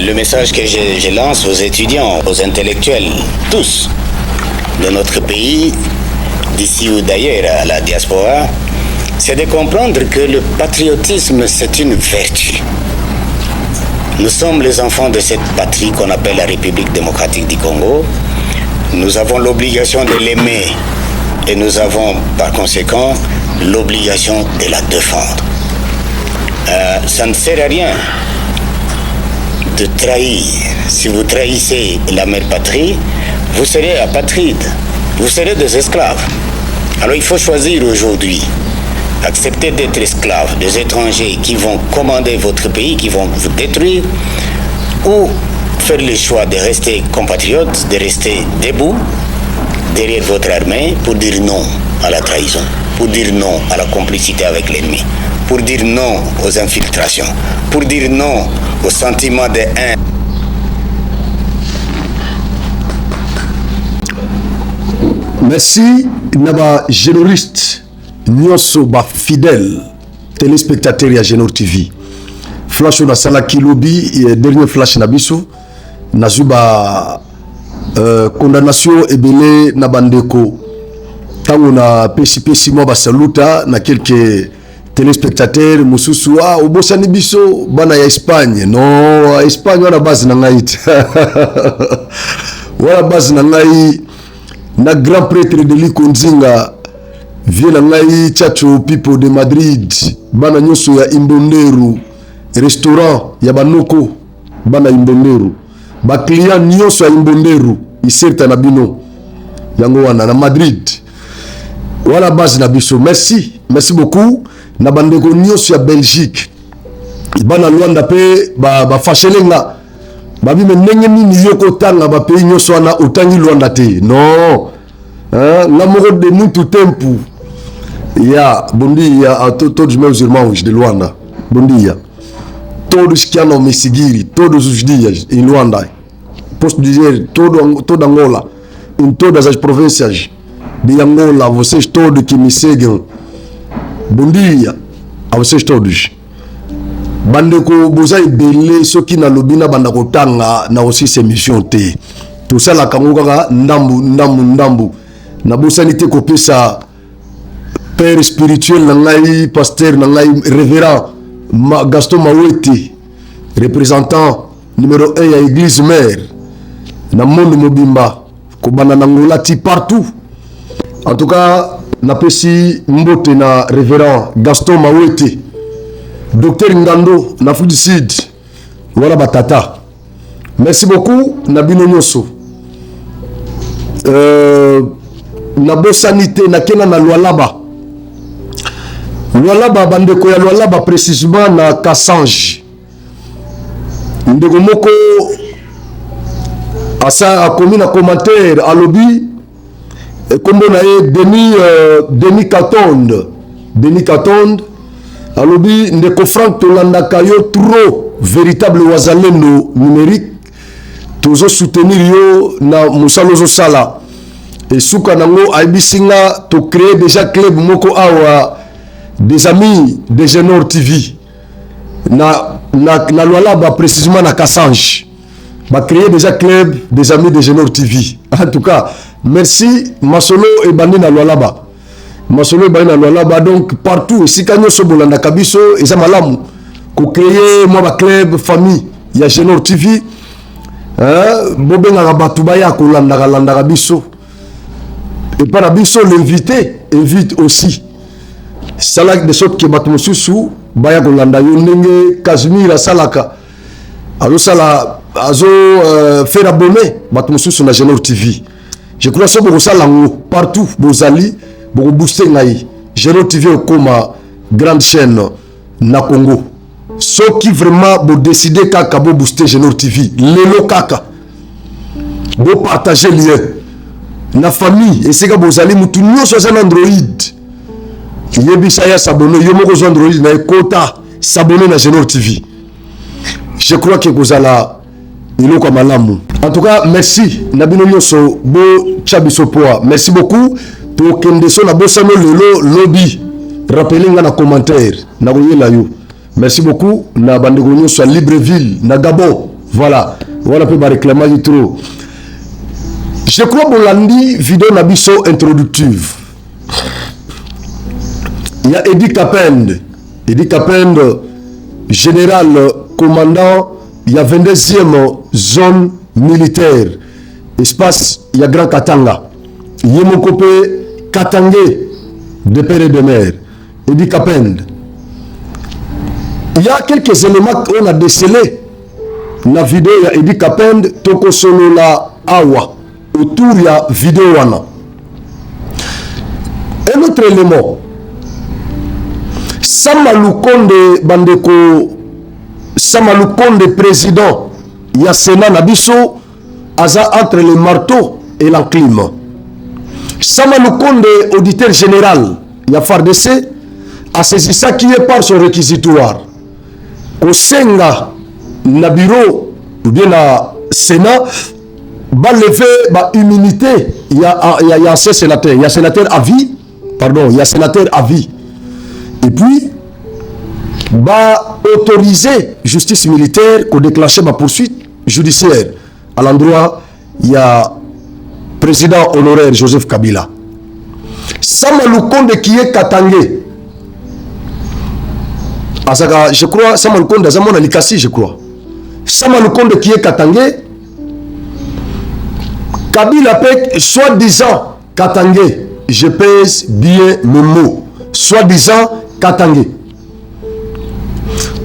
Le message que je lance aux étudiants, aux intellectuels, tous, de notre pays, d'ici ou d'ailleurs à la diaspora, c'est de comprendre que le patriotisme, c'est une vertu. Nous sommes les enfants de cette patrie qu'on appelle la République démocratique du Congo. Nous avons l'obligation de l'aimer et nous avons par conséquent l'obligation de la défendre. Ça ne sert à rien de trahir. Si vous trahissez la mère patrie, vous serez apatride, vous serez des esclaves. Alors il faut choisir aujourd'hui. Accepter d'être esclaves des étrangers qui vont commander votre pays, qui vont vous détruire, ou faire le choix de rester compatriotes, de rester debout derrière votre armée pour dire non à la trahison, pour dire non à la complicité avec l'ennemi, pour dire non aux infiltrations, pour dire non au sentiment de haine. Merci, Naba génériste, nyonso ba fidèle téléspectateur ya Genor TV. Flash na salaki lobby, dernier flash na biso, nazuba condamnation ebele na bandeko. Tango na pesi mo ba saluta na quelques téléspectateurs mususu obosani biso bana ya Espagne. Non, Espagne wana base na ngai. Wala base na ngai na grand prêtre de Likonzinga vient ngai Chacho people de Madrid bana nyoso ya Imbonderu restaurant ya banoko bana Imbonderu ba client nyoso ya Imbonderu iserta na bino yango wana na Madrid wala base na biso. Merci beaucoup na bandeko nyoso ya Belgique bana Luanda pe ba fashelenga babi menenge nini yoko tanga ba pays nyoso wana utangi Luanda te non l'amour de nous tout tempo ya bondi ya todos meus irmãos de Luanda bom dia todos que andam me seguir todos os dias em Luanda, posso dizer toda Angola, em todas as províncias de Angola, vocês todos que me seguem, bom dia a vocês todos. Bandeko bozai bele soki na lobina bandako tanga na aussi ces missions te tout ça la kangoka ndambu na bosani te kopesa père spirituel na ngai pasteur na ngai révérend Gaston Mawete représentant numéro 1 ya église mère na monde mobimba ko bana na Angola ti partout. En tout cas na pesi mbote na révérend Gaston Mawete docteur Ngando na Fudi Sud wala batata. Merci beaucoup na bino nyoso na bosanité na kena na Lualaba bandeko ya Lualaba précisément na Kassange ndeko moko asa a commis na commentaire à lobby kombo na ye Denis Katonde à lobby ndeko Frank Tolanda Kayo trop véritable wazalendo numérique tozo soutenir yo na musalozo sala et souka nango aibisinga to créer déjà club moko awa des amis de Genor TV na Lualaba précisément na Kassange ba créer déjà club des amis de Genor TV. En tout cas merci Masolo et bandi na Lualaba donc partout ici kanyo sobolanda kabiso eza malamu ko créer moi ba club famille ya Genor TV bobenga batu baya ko landa biso et par biso l'invité invite aussi salak de sorte que batu mususu baya ko landa yo ndenge Casimir salaka azo faire abonner batu mususu na Genor TV. Je crois que c'est ça partout bozali pour booster ngai Genor TV okoma grande chaîne na Congo. Ceux qui vraiment bo décider kaka bo booster Genor TV lelo kaka bo partager lien na famille et c'est que bozali mutu nyoso za Android yebisa ya s'abonner yo moko zo Android na ekota s'abonner na Genor TV. Je crois que bozala ilo kwa malamu. En tout cas merci nabino nyoso bo chabiso poa. Merci beaucoup to kende so na bosano lelo lobby rappeler nga na commentaire na koyela yo. Merci beaucoup na bandeko nyoso à Libreville na Gabon Voilà. Voilà un peu ma réclamation trop. Je crois que Bolandi, vidéo Nabiso introductive. Il y a Eddie Kapend, général commandant, il y a 22e zone militaire. Espace, il y a Grand Katanga. Yemokope Katangé, de père et de mère. Eddie Kapend. Il y a quelques éléments qu'on a décelés. La vidéo, il y a Eddie Kapend, Toko Solo la Awa. Autour, il y a vidéo wana. Un autre élément. Samalukonde Bandeko, Samalukonde président, il y a Sénat Nabiso, Aza entre le marteau et l'enclume. Samalukonde auditeur général, il y a FARDC, a saisi ça qui est par son réquisitoire. Au Senga, na bureau, ou bien na Sénat, va lever ma immunité. Il y a un sénateur, il y a sénateur à vie, pardon, il y a sénateur à vie. Et puis, va autoriser justice militaire pour déclencher ma poursuite judiciaire. À l'endroit, il y a président honoraire Joseph Kabila. Samalukonde qui est Katangé. Je crois, Samalukonde, Zamon Alikasi, je crois. Samalukonde qui est Katangé. Kabila Pek, soi-disant Katangé. Je pèse bien mes mots. Soi-disant Katangé.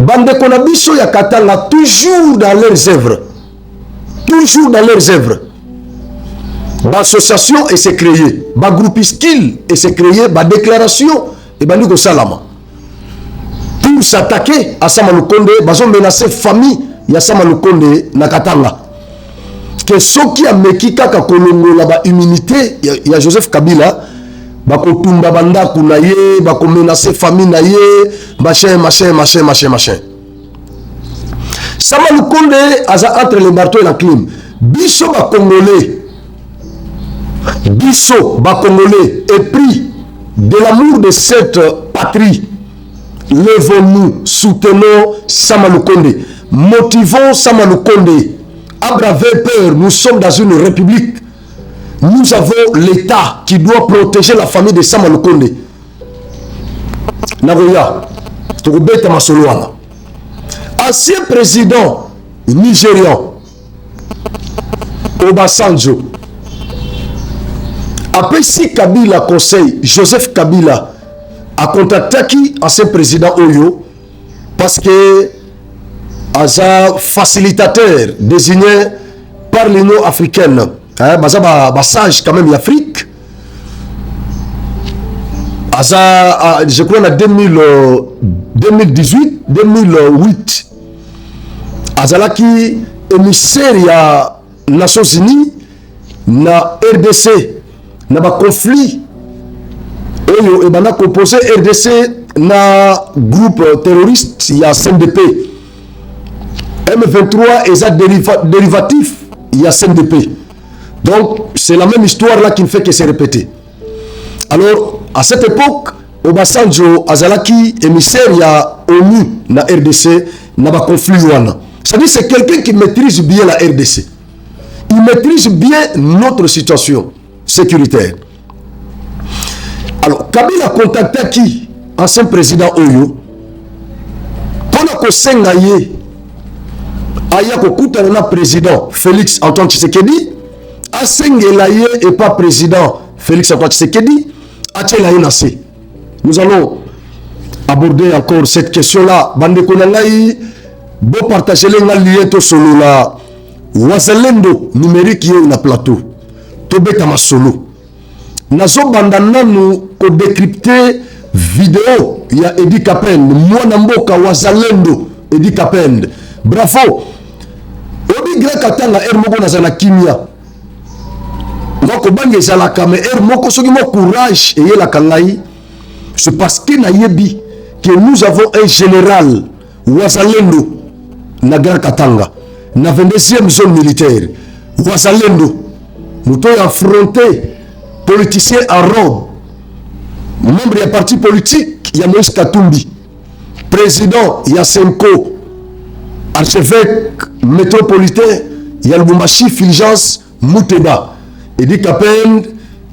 Bande Konabiso ya Katanga, toujours dans leurs œuvres. Toujours dans leurs œuvres. L'association et s'est créée. Le groupuscule et s'est créé. La déclaration et Bandiko Salama. Pour s'attaquer à Samalukonde, ils ont menacé famille ya Samalukonde na Katanga. Que ceux qui ont mis Kaka Kolongo la immunité, il y a Joseph Kabila. Bakotumba banda kunaye, bako menacer famille naye, machin. Samalukonde aza entre le marteau et la clim. Biso ba Congolais, épris de l'amour de cette patrie. Levons-nous, soutenons Samalukonde, motivons Samalukonde à braver peur. Nous sommes dans une république. Nous avons l'État qui doit protéger la famille de Samalukonde. Nagoya, Tokobeta Masoloana. Ancien président nigérian, Obasanjo, après si Kabila conseil, Joseph Kabila a contacté qui ancien président Oyo parce que Aza facilitateur désigné par l'Union africaine. Sage quand même l'Afrique. Je crois en 2018, 2008. Azalaki émissaire ya Nations Unies na RDC na ba conflit. Oyo ebana composé RDC na groupe terroriste ya CNDP. M23 et ça dérivatif il y a CNDP. Donc, c'est la même histoire là qui ne fait que se répéter. Alors, à cette époque, Obasanjo Azalaki, émissaire, il y a ONU, na RDC, n'a pas conflit. C'est-à-dire c'est quelqu'un qui maîtrise bien la RDC. Il maîtrise bien notre situation sécuritaire. Alors, Kabila a contacté qui? Ancien président Oyo. Pendant que Sengaye, Aya Kokuta, le président Félix Antoine Tshisekedi, Asengelaye et pas président Félix Antoine Tshisekedi, Atchelaye Nassé. Nous allons aborder encore cette question-là. Bande Konangaï, bon partager les liens solo la Wazalendo numérique qui est na plateau. Tobeta masolo. Nazo bandana nous ko décrypter vidéo. Il y a Eddie Kapend, moi namboka Wazalendo Eddie Kapend. Bravo. Obi Grand Katanga Moko nazana kimia. Donc, courage et la kangai, c'est parce que nous avons un général Wazalendo na Grand Katanga, na 22e zone militaire. Wazalendo, nous avons affronté politiciens en robe, membre du parti politique, il y a Moïse Katumbi, président, il y a Senko, archevêque métropolitain ya Lubumbashi Fulgence Muteba Edi Kapende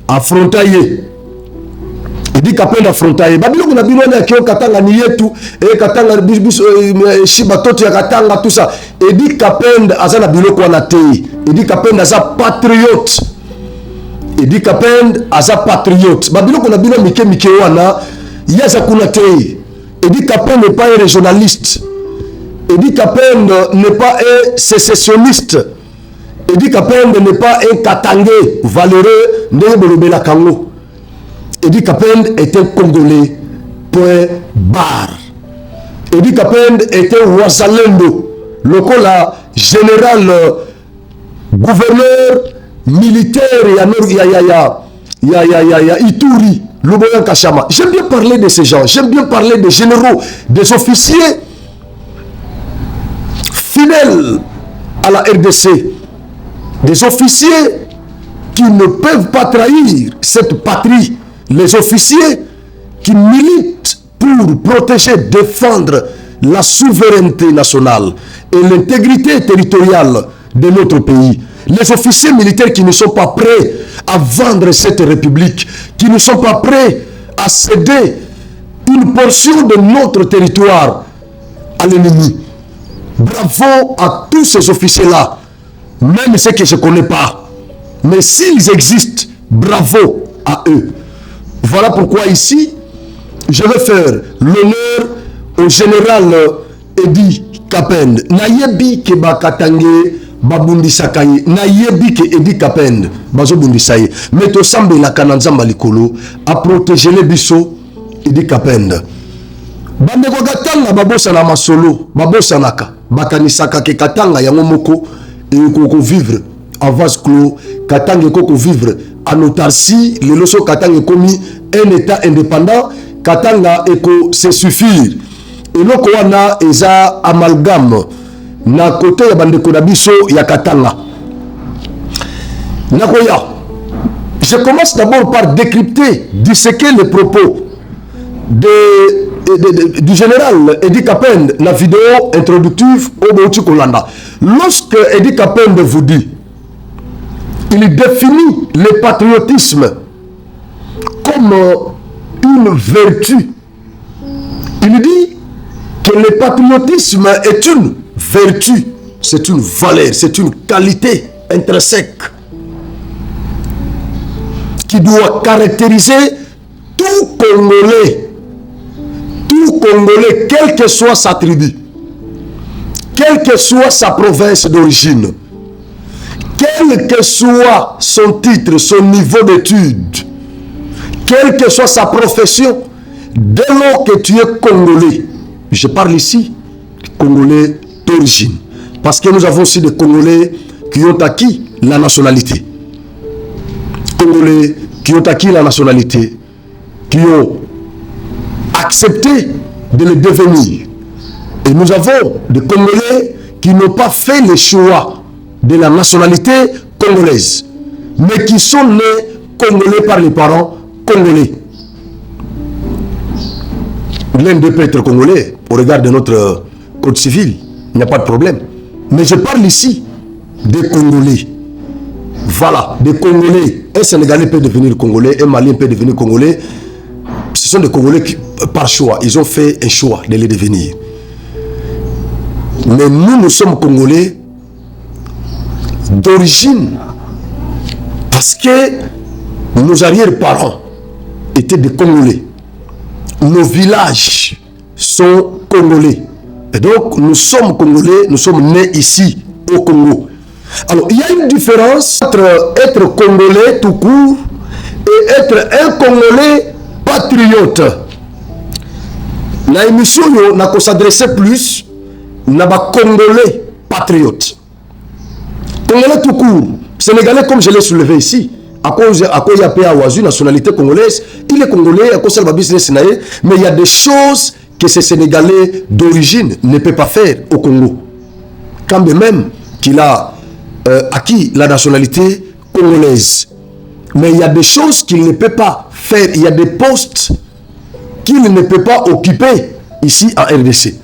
affrontaye Edi Kapende affrontaye babiloko na bino na kio katanga ni yetu katanga biso shiba toto ya katanga tout ça Edi Kapende aza na biloko wana te Edi Kapende aza patriote Edi Kapende aza patriote babiloko na bino mike wana yaza kuna te Edi Kapende n'est pas un régionaliste Edi Kapende n'est pas un sécessionniste Edi Kapende n'est pas un Katangé valeureux ndenge bolobela kango Edi Kapende est un Congolais point barre Edi Kapende est un Wazalendo lokola général gouverneur militaire ya Ituri Luboya Kashama. J'aime bien parler de ces gens, j'aime bien parler des généraux, des officiers fidèles à la RDC, des officiers qui ne peuvent pas trahir cette patrie, les officiers qui militent pour protéger, défendre la souveraineté nationale et l'intégrité territoriale de notre pays. Les officiers militaires qui ne sont pas prêts à vendre cette république, qui ne sont pas prêts à céder une portion de notre territoire à l'ennemi. Bravo à tous ces officiers-là, même ceux que je ne connais pas. Mais s'ils existent, bravo à eux. Voilà pourquoi ici, je vais faire l'honneur au général Edi Kapende. Nayebi Kebakatange babundisakaye nayebi ke Edi Kapende bazobundisaye mais tosambela kananzamba likolo a protéger les biso Edi Kapende bandeko katanga babosa na masolo babosa naka bakanisaka ke katanga yango moko ekoko vivre en vase clos katanga ekoko vivre en autarcie lelo so katanga komi un état indépendant katanga eko se suffire eloko wana eza amalgame na côté ya bandeko na biso ya katanga nakoya. Je commence d'abord par décrypter, disséquer les propos du général Edi Kapende la vidéo introductive au Bouti Kolanda. Lorsque Edi Kapende vous dit, il définit le patriotisme comme une vertu. Il dit que le patriotisme est une vertu, c'est une valeur, c'est une qualité intrinsèque qui doit caractériser tout Congolais, quelle que soit sa tribu, quelle que soit sa province d'origine, quel que soit son titre, son niveau d'études, quelle que soit sa profession, dès lors que tu es Congolais, je parle ici Congolais d'origine, parce que nous avons aussi des Congolais qui ont acquis la nationalité. Congolais qui ont acquis la nationalité, qui ont accepté de le devenir. Et nous avons des Congolais qui n'ont pas fait le choix de la nationalité congolaise, mais qui sont nés Congolais par les parents congolais. L'un d'eux peut être Congolais au regard de notre code civil, il n'y a pas de problème. Mais je parle ici des Congolais. Voilà, des Congolais. Un Sénégalais peut devenir Congolais, un Malien peut devenir Congolais. Ce sont des Congolais qui, par choix, ils ont fait un choix de les devenir. Mais nous sommes Congolais d'origine parce que nos arrière-parents étaient des Congolais. Nos villages sont Congolais. Et donc, nous sommes Congolais, nous sommes nés ici, au Congo. Alors, il y a une différence entre être Congolais tout court et être un Congolais patriote. La émission n'a qu'à s'adresser plus à Congolais patriote. Congolais tout court, Sénégalais comme je l'ai soulevé ici, à cause il y a PA Ouazu, nationalité congolaise, il est Congolais, à cause de la business, mais il y a des choses que ces Sénégalais d'origine ne peuvent pas faire au Congo. Quand même qu'il a acquis la nationalité congolaise. Mais il y a des choses qu'il ne peut pas faire. Il y a des postes qu'il ne peut pas occuper ici en RDC.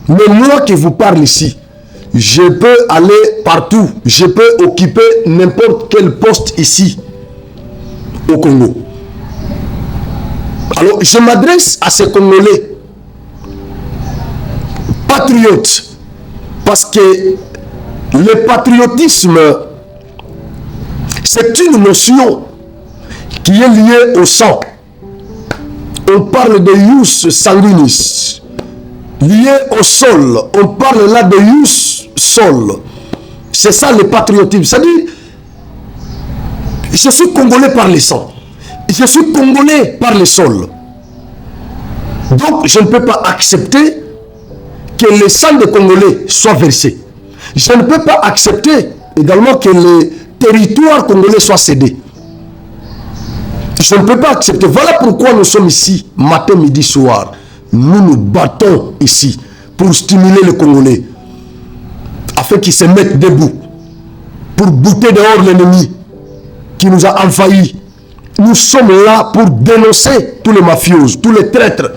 Mais moi qui vous parle ici, je peux aller partout, je peux occuper n'importe quel poste ici, au Congo. Alors, je m'adresse à ces Congolais, patriotes, parce que le patriotisme, c'est une notion qui est liée au sang. On parle de ius sanguinis, lié au sol. On parle là de ius sol. C'est ça le patriotisme. C'est-à-dire, je suis congolais par le sang. Je suis congolais par le sol. Donc, je ne peux pas accepter que le sang des Congolais soit versé. Je ne peux pas accepter également que le territoire congolais soit cédé. Je ne peux pas accepter. Voilà pourquoi nous sommes ici, matin, midi, soir. Nous nous battons ici pour stimuler les Congolais, afin qu'ils se mettent debout, pour bouter dehors l'ennemi qui nous a envahis. Nous sommes là pour dénoncer tous les mafieux, tous les traîtres,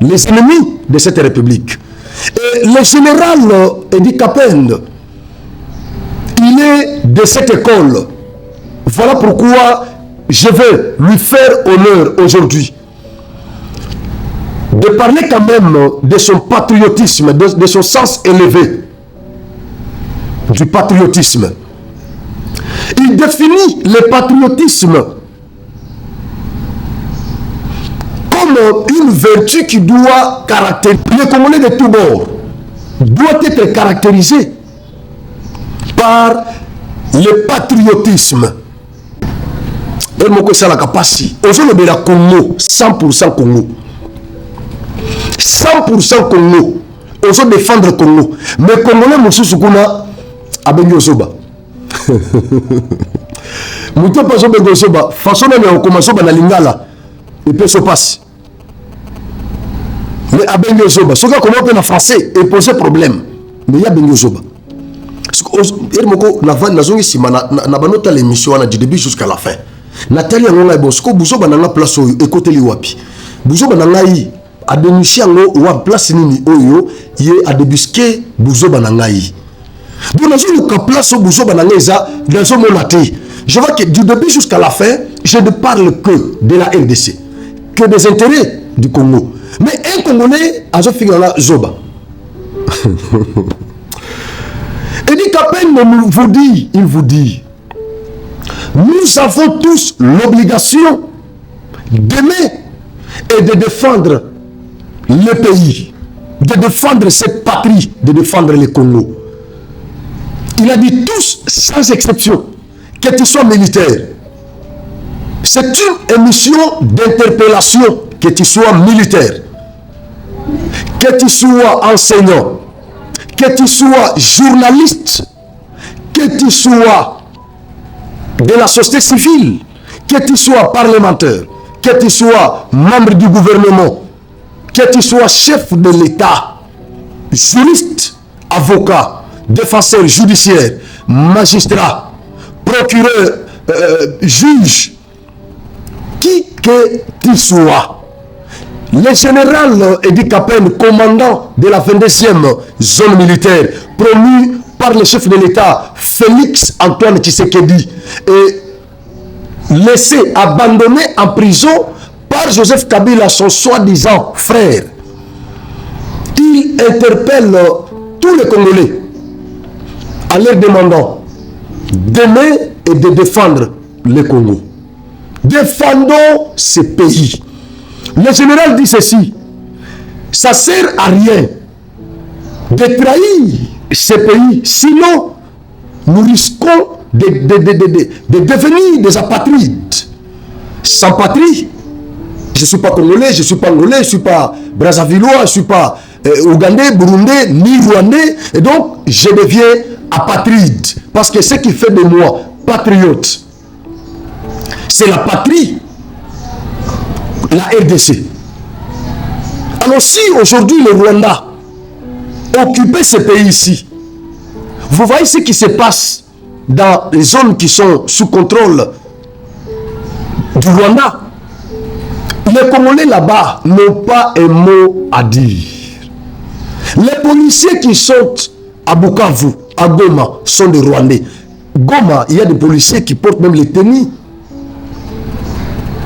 les ennemis de cette république. Et le général Edi Kapend, il est de cette école. Voilà pourquoi je vais lui faire honneur aujourd'hui de parler quand même de son patriotisme, de son sens élevé du patriotisme. Il définit le patriotisme comme une vertu qui doit caractériser les Congolais de tous bords, doit être caractérisé par le patriotisme. Et moi, c'est la capacité. Aujourd'hui, le Congo, 100% Congo. 100% Congo. Aujourd'hui, défendre le Congo. Mais Congolais, monsieur Soukouna, a bengi Soba. Mouton pas bengi Soba. Façon de commencer à Lingala. Et puis se passe. Mais à bengi Soba. Ce qu'on commence en français et poser problème. Mais il y a bengi Soba. Na l'émission du début jusqu'à la fin. Nathalie Angonga Bosco, Bouzo Bananga place écoutez les wapi. Bouzo Bananga yi a déniché en place nini oyo yé a débusqué Bouzo Bananga yi. Donc dans une place Bouzo Bananga eza dans son monaté. Je vois que du début jusqu'à la fin, je ne parle que de la RDC, que des intérêts du Congo. Mais un Congolais a fait la Zoba. Edi Kapend il vous dit, nous avons tous l'obligation d'aimer et de défendre le pays, de défendre cette patrie, de défendre le Congo. Il a dit tous, sans exception, que tu sois militaire. C'est une émission d'interpellation, que tu sois militaire, que tu sois enseignant, que tu sois journaliste, que tu sois de la société civile, que tu sois parlementaire, que tu sois membre du gouvernement, que tu sois chef de l'État, juriste, avocat, défenseur judiciaire, magistrat, procureur, juge, qui que tu sois. Le général Edi Kapend, commandant de la 22e zone militaire, promu par le chef de l'État, Félix Antoine Tshisekedi, et laissé, abandonné en prison par Joseph Kabila, son soi-disant frère. Il interpelle tous les Congolais en leur demandant d'aimer et de défendre le Congo. Défendons ce pays. Le général dit ceci: ça ne sert à rien de trahir ce pays, sinon nous risquons de devenir des apatrides. Sans patrie, je ne suis pas congolais, je ne suis pas angolais, je ne suis pas brazzavillois, je ne suis pas ougandais, burundais, ni rwandais, et donc je deviens apatride. Parce que ce qui fait de moi patriote, c'est la patrie, la RDC. Alors si aujourd'hui le Rwanda occupait ce pays ici, vous voyez ce qui se passe dans les zones qui sont sous contrôle du Rwanda. Les Congolais là-bas n'ont pas un mot à dire. Les policiers qui sont à Bukavu, à Goma, sont des Rwandais. Goma, il y a des policiers qui portent même les tenues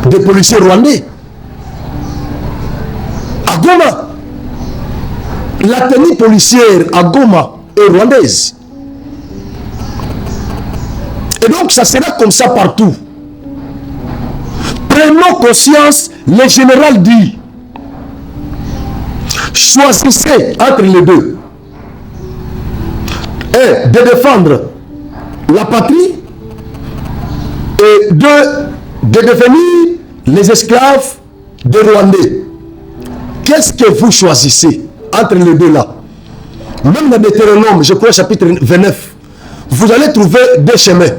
des policiers rwandais. À Goma, la tenue policière à Goma est rwandaise. Et donc, ça sera comme ça partout. Prenons conscience, le général dit, choisissez entre les deux. Un, de défendre la patrie, et deux, de devenir les esclaves des Rwandais. Qu'est-ce que vous choisissez entre les deux là? Même dans Deutéronome, je crois chapitre 29, vous allez trouver deux chemins.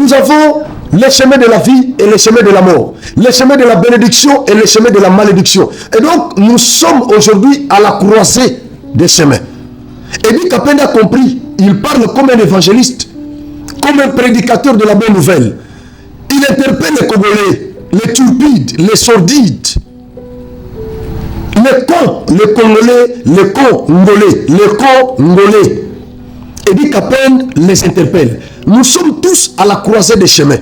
Nous avons le chemin de la vie et le chemin de la mort, le chemin de la bénédiction et le chemin de la malédiction. Et donc, nous sommes aujourd'hui à la croisée des chemins. Eddie Kapende a compris, il parle comme un évangéliste, comme un prédicateur de la bonne nouvelle. Il interpelle les Congolais, les turpides, les sordides, les cons, les Congolais, les Congolais, les Congolais. Eddie Kapende les interpelle. Nous sommes tous à la croisée des chemins.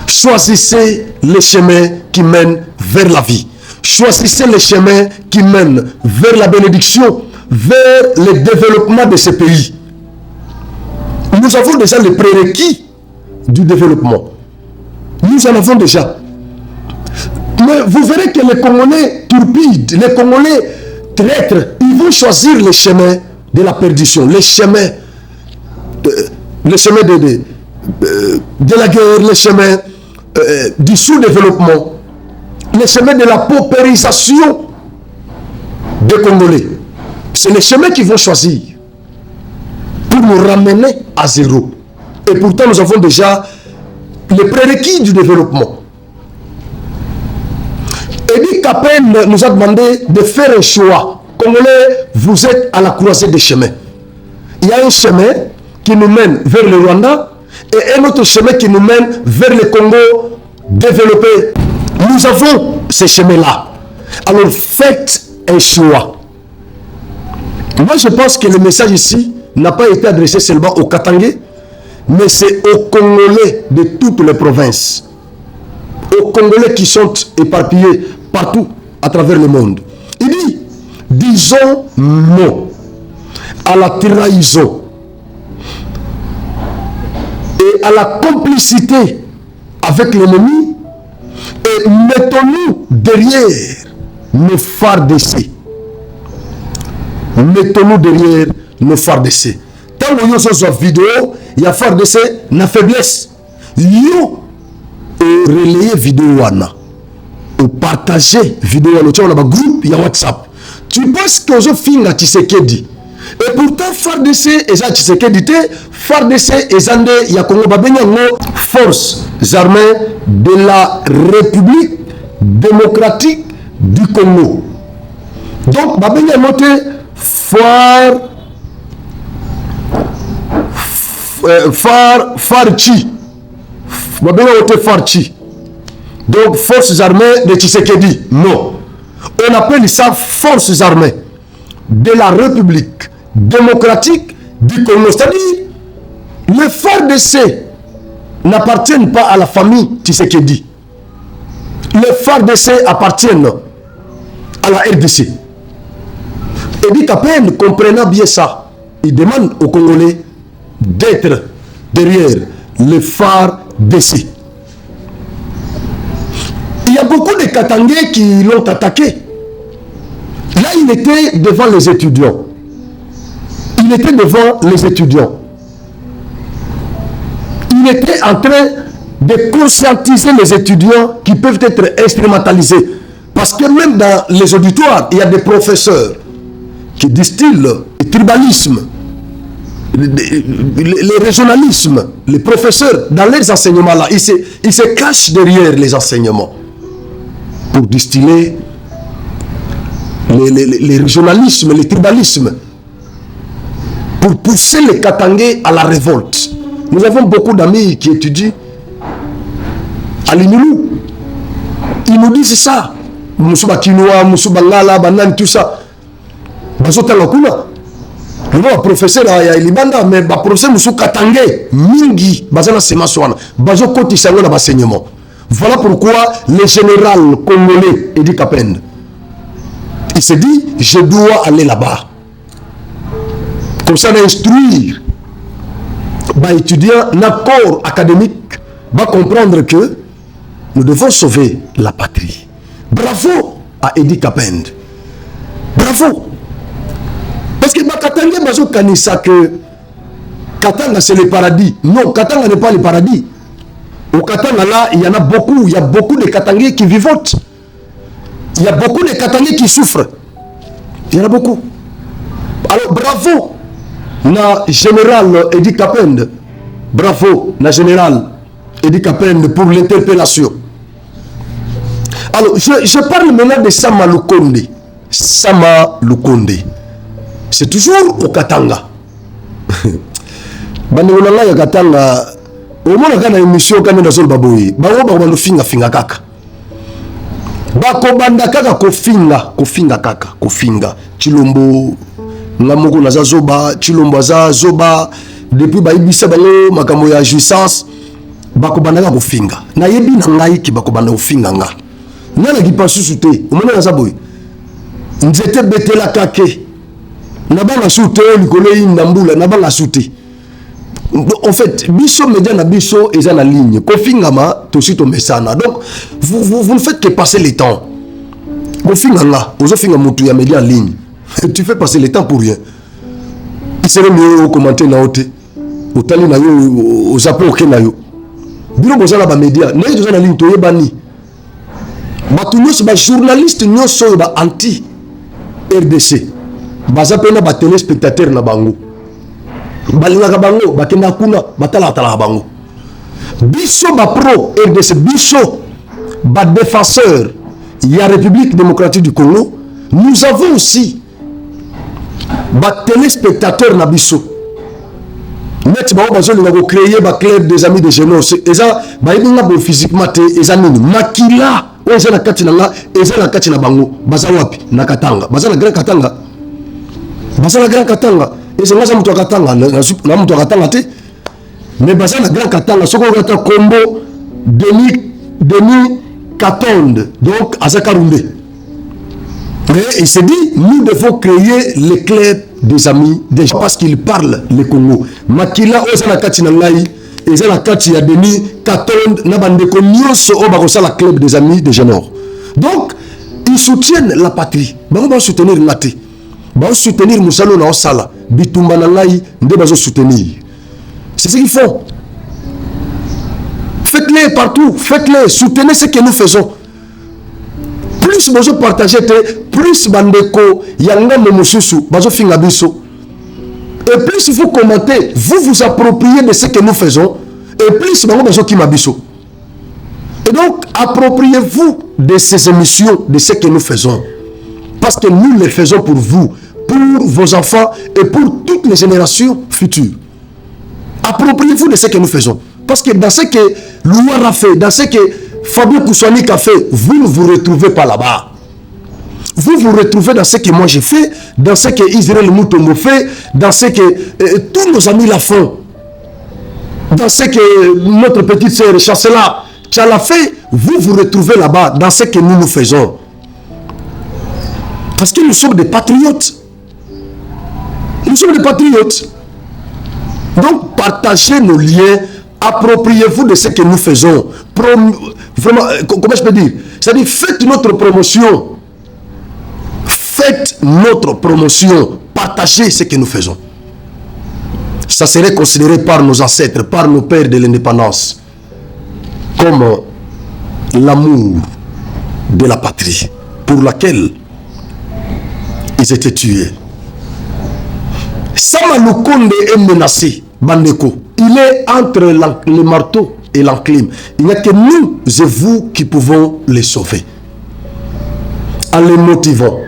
Choisissez les chemins qui mènent vers la vie. Choisissez les chemins qui mènent vers la bénédiction, vers le développement de ce pays. Nous avons déjà les prérequis du développement. Nous en avons déjà. Mais vous verrez que les Congolais turpides, les Congolais traîtres, ils vont choisir les chemins de la perdition, les chemins de la guerre, les chemins du sous-développement, les chemins de la paupérisation des Congolais. C'est les chemins qu'ils vont choisir pour nous ramener à zéro. Et pourtant, nous avons déjà les prérequis du développement. Eddie Kapende nous a demandé de faire un choix. Congolais, vous êtes à la croisée des chemins. Il y a un chemin qui nous mène vers le Rwanda et un autre chemin qui nous mène vers le Congo développé. Nous avons ces chemins-là. Alors faites un choix. Moi, je pense que le message ici n'a pas été adressé seulement aux Katangais, mais c'est aux Congolais de toutes les provinces. Aux Congolais qui sont éparpillés partout à travers le monde. Il dit, disons non à la trahison et à la complicité avec l'ennemi et mettons-nous derrière nos phares d'essai. Mettons-nous derrière nos phares d'essai. Tant que nous sommes en vidéo, il y a phare d'essai, na faiblesse. Yo, relayer vidéo wana. Partager vidéo wana. Tu as un groupe, il y a WhatsApp. Tu penses que je finga Tshisekedi. Et pourtant, phare d'essai, et ça Tshisekedi, phare d'essai, et zande, il y a Congo Babenyango, forces armées de la République démocratique du Congo. Donc, Babenyango, Farchi. Farchi. Donc, forces armées de Tshisekedi. Non. On appelle ça forces armées de la République démocratique du Congo. C'est-à-dire, les FARDC n'appartiennent pas à la famille Tshisekedi. Les FARDC appartiennent à la RDC. Eddie Kapende, comprenant bien ça, il demande aux Congolais d'être derrière les FARDC. Il y a beaucoup de Katangais qui l'ont attaqué. Là, il était devant les étudiants. Il était devant les étudiants. Il était en train de conscientiser les étudiants qui peuvent être instrumentalisés. Parce que même dans les auditoires, il y a des professeurs qui distillent le tribalisme, le régionalisme. Les professeurs, dans leurs enseignements là, ils se cachent derrière les enseignements pour distiller les régionalismes, les tribalismes, pour pousser les Katangais à la révolte. Nous avons beaucoup d'amis qui étudient à l'Inulu. Ils nous disent ça. Moussouba Kinoa, Moussouba Ngala, Banan, tout ça. Bazota Lokuna. Le professeur ya libanda mais ba professeur musu katangé mingi bazana sema swana bazo koti sango na enseignement. Voilà pourquoi le général congolais Edi Kapende il s'est dit je dois aller là-bas. Comme ça d'instruire bah étudiants un corps académique va comprendre que nous devons sauver la patrie. Bravo à Edi Kapende. Bravo. Parce que Katanga bazo kanisa que Katanga c'est le paradis. Non, Katanga n'est pas le paradis. Au Katanga là, il y en a beaucoup, il y a beaucoup de Katangais qui vivotent. Il y a beaucoup de Katangais qui souffrent. Il y en a beaucoup. Alors bravo na général Edi Kapende. Bravo na général Edi Kapende pour l'interpellation. Alors je parle maintenant de Sama Lukonde. Sama Lukonde. C'est toujours au Katanga. Bandegonanga ya Katanga. Au moins on a une émission quand dans le baboui. Bango bango finga finga kaka. Bako banda kaka ko finga kaka, ko finga. Chilombo ngamoko na zoba, Chilombo za zoba depuis ba ibisa bango makambo ya jouissance. Bako banda ka ko finga. Na yebi na ngai ki bako banda ko finga nga. Nana ki pas susute. Au moins na zaboui. Nzete betela kake. Nabanga soute likolo indambula nabanga soute. En fait, biso média na biso eza na ligne. Kofingama tosi to mesana. Donc vous ne faites que passer le temps. Kofinganga, ozo finga mutu ya média en ligne. Tu fais passer le temps pour rien. Il serait mieux au commenter na ote. Au tali na yo au zapo ke na yo. Biro bozala ba média, na yo na ligne to yebani. Batu nyos ba journaliste nyos ba anti RDC. Baza pena ba téléspectateur na bango. Balinga bango bakenda kuna batala tala bango. Biso ba pro RDC biso ba défenseur ya République démocratique du Congo, nous avons aussi ba téléspectateur na biso. Net ba bazo linga ko créer ba club des amis de Genos. Eza ba yinga bo physiquement te eza nini makila o eza na kati na nga eza na kati na bango baza wapi na Katanga baza na Grand Katanga. Basala Grand Katanga et c'est moi ça muto Katanga na muto Katanga te mais basala Grand Katanga soko kata combo demi Katonde donc Azakarunde. Mais il s'est dit nous devons créer le club des amis des gens parce qu'ils parlent le Congo. Makila osana kati na ngai ezala kati ya demi Katonde na bandeko nyonso o bakosala club des amis des Génors. Donc ils soutiennent la patrie. Bango ba soutenir ngate. Ba soutenir musalo na osala bitumba na ngai nde bazo soutenir. C'est ce qu'ils font. Faites-les partout, faites-les, soutenez ce que nous faisons. Plus bazo partager plus bandeko yanga momususu bazo finga biso. Et plus il faut commenter, vous vous appropriez de ce que nous faisons et plus bango bazo kima biso. Et donc appropriez-vous de ces émissions, de ce que nous faisons. Parce que nous les faisons pour vous, pour vos enfants et pour toutes les générations futures. Appropriez-vous de ce que nous faisons. Parce que dans ce que Louar a fait, dans ce que Fabio Koussanik a fait, vous ne vous retrouvez pas là-bas. Vous vous retrouvez dans ce que moi j'ai fait, dans ce que Israël Moutombo fait, dans ce que tous nos amis la font, dans ce que notre petite sœur Chancela l'a fait, vous vous retrouvez là-bas, dans ce que nous faisons. Parce que nous sommes des patriotes. Nous sommes des patriotes. Donc, partagez nos liens, appropriez-vous de ce que nous faisons. Vraiment, comment je peux dire? C'est-à-dire, faites notre promotion. Faites notre promotion. Partagez ce que nous faisons. Ça serait considéré par nos ancêtres, par nos pères de l'indépendance, comme l'amour de la patrie pour laquelle ils étaient tués. Sama Lukonde est menacé, Bandeko. Il est entre le marteau et l'enclume. Il n'y a que nous et vous qui pouvons les sauver. En les motivant,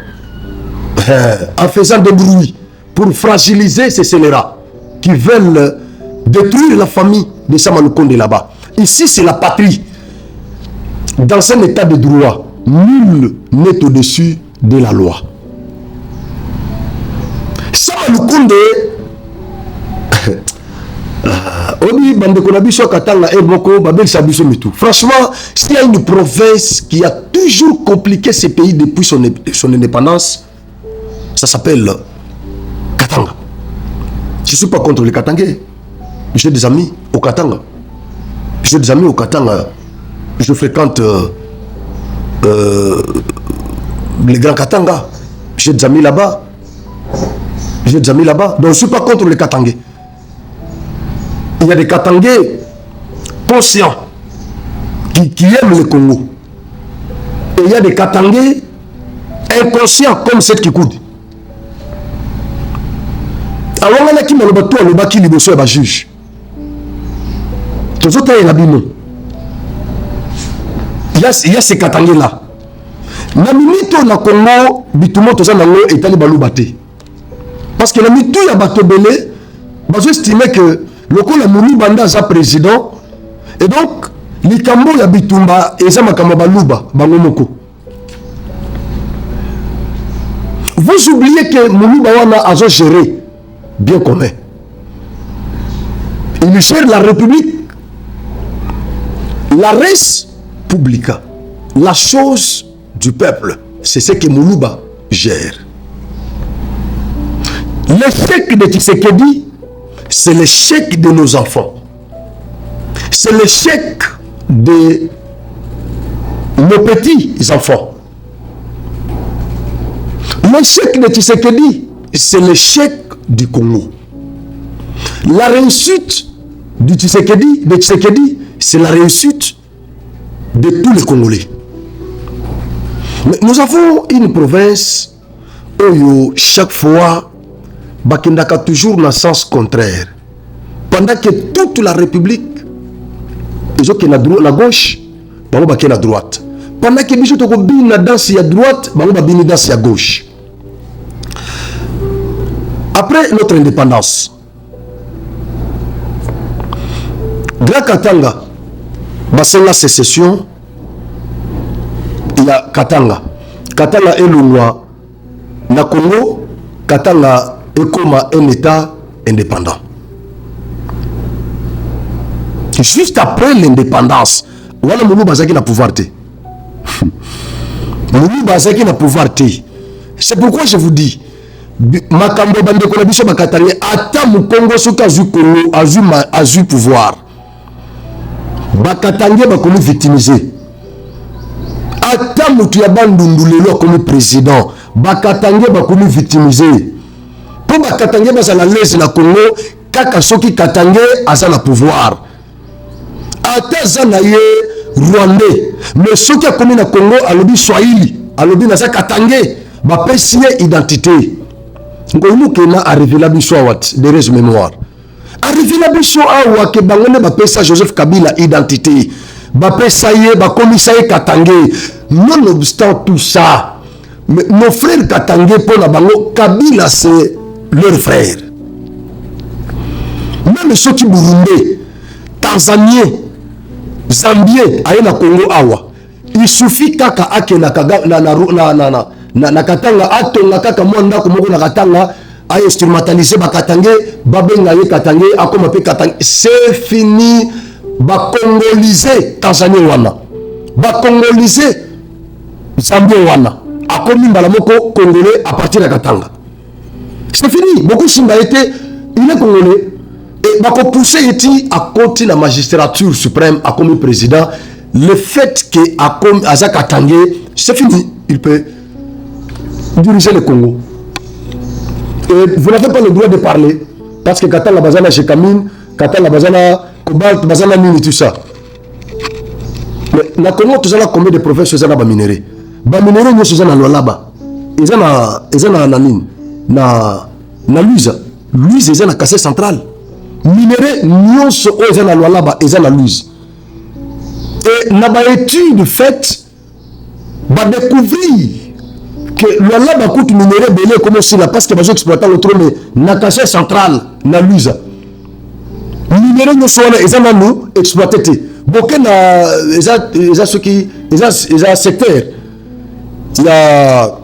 en faisant des bruits pour fragiliser ces scélérats qui veulent détruire la famille de Sama Lukonde là-bas. Ici, c'est la patrie. Dans un état de droit, nul n'est au-dessus de la loi. Sama Lukunde Obi bande konabiso katanga moko babel sabiso mitou. Franchement, s'il y a une province qui a toujours compliqué ce pays depuis son indépendance, ça s'appelle Katanga. Je ne suis pas contre les Katangais. J'ai des amis au Katanga. J'ai des amis au Katanga. Je fréquente les grands Katanga. J'ai des amis là-bas. J'ai des amis là-bas. Donc je ne suis pas contre les Katangais. Il y a des Katangais conscients qui aiment le Congo. Et il y a des Katangais inconscients comme cette qui coudent. Alors on a qui m'a le bateau, le bas qui liboso et le juge. Tout ça est l'abîme. Il y a ces Katangais là. Na minito na Congo, bitumo toza nango etali balubate. Parce que la mitou ya bato belé, bazo estimer que le coup la mouni banda za président et donc likambo ya bitumba eza makamba baluba bango moko. Vous oubliez que mouni bawana azo gérer bien commun. Il gère la République, la res publica, la chose du peuple. C'est ce que Moulouba gère. L'échec de Tshisekedi, c'est l'échec de nos enfants. C'est l'échec de nos petits-enfants. L'échec de Tshisekedi, c'est l'échec du Congo. La réussite de Tshisekedi, c'est la réussite de tous les Congolais. Mais nous avons une province où chaque fois, Bakindaka toujours dans le sens contraire. Pendant que toute la République, ils ont la gauche, ils ont la droite. Pendant que les gens ont la danse à droite, ils ont la danse à gauche. Après notre indépendance, Grand Katanga, bassin la sécession, il y a Katanga. Katanga est le roi. Na Congo, Katanga est comme un État indépendant. Juste après l'indépendance, voilà Moulou Bazaki na pouvoir. Moulou Bazaki na pouvoir. C'est pourquoi je vous dis, Makambo bande konabiso bakatanye ata mu Congo soka azu Congo azu pouvoir. Bakatanye bakomi victimisé. Ata mutu ya bandundulelo comme président, Bakatanye bakomi victimisé. Pour Bakatanye bazala lese na Congo, kaka soki Katangé aza na pouvoir. Ata zanaye Rwandais, mais soki akomi na Congo alobi Swahili, alobi na sa Katangé, ba pesiye identité. Ngoyinu kena a révélé biso awat de res mémoire. A révélé biso awa ke bangone ba pesa Joseph Kabila identité. Ba pesa ye ba komisaye Katangé. Nonobstant tout ça, mais nos frères Katangé pour la bango Kabila c'est leur frère. Même ceux qui Burundais, Tanzaniens, Zambiens, aye na Congo awa. Il suffit kaka ake na na Katanga atonga kaka mwanda ko moko na Katanga aye instrumentaliser ba Katangé babenga ye Katangé akoma pe Katangé, c'est fini. Ba congoliser Tanzanie wana, ba congoliser Zambie wana, akomi mbala moko congolais à partir de Katanga. C'est fini. Beaucoup simba été il est congolais et ba ko pousser eti à côté la magistrature suprême a comme président. Le fait que a comme Aza Katangé, c'est fini. Il peut diriger le Congo. Et vous n'avez pas le droit de parler parce que Katanga bazana chez Kamine, Katanga bazana Cobalt, bazana mini tout ça. Mais na Congo tout ça là combien de professeurs ça ba minéré. Ba minéré nous ça na Lualaba. Ils na nini na Luiza. Luiza ils na cassé central. Minéré nous so ils na Lualaba, ils na Luiza. Et na ba étude faite ba découvrir que Lualaba coûte minéré belé comme si là parce que bazo exploiter le trône na cassé central na Luiza. Minéré nous so ils na nous exploiter. Beaucoup na ils ceux qui ils secteur. Il y a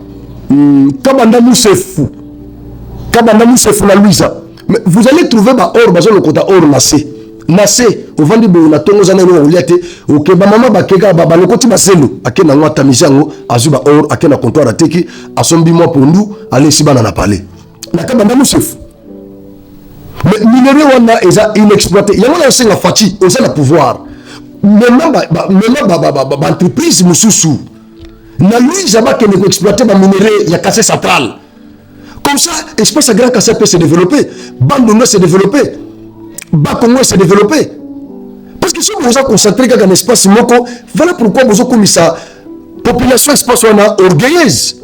Kabanda Moussefou. Kabanda Moussef na Louisa. Mais vous allez trouver ba or bazo le kota or nasé. Nasé au vandi bo na tongo zana no oliate OK ba mama ba keka ba lokoti ba selo akena ngwa tamisango azuba or akena comptoir ateki asombi moi pondu aller sibana na parler. Na Kabanda Moussef. Mais minerai wana eza inexploité. Yango na senga fati, oza na pouvoir. Même ba entreprise mususu. Na Louisa ba kene ko exploiter ba minerai ya Kassai central. Comme ça, l'espace Grand Kassai peut se développer. Bandunga se développer. Bakongo se développer. Parce que si vous vous concentrez dans l'espace moko, voilà pourquoi vous avez commis ça. Population espace wana orgueilleuse.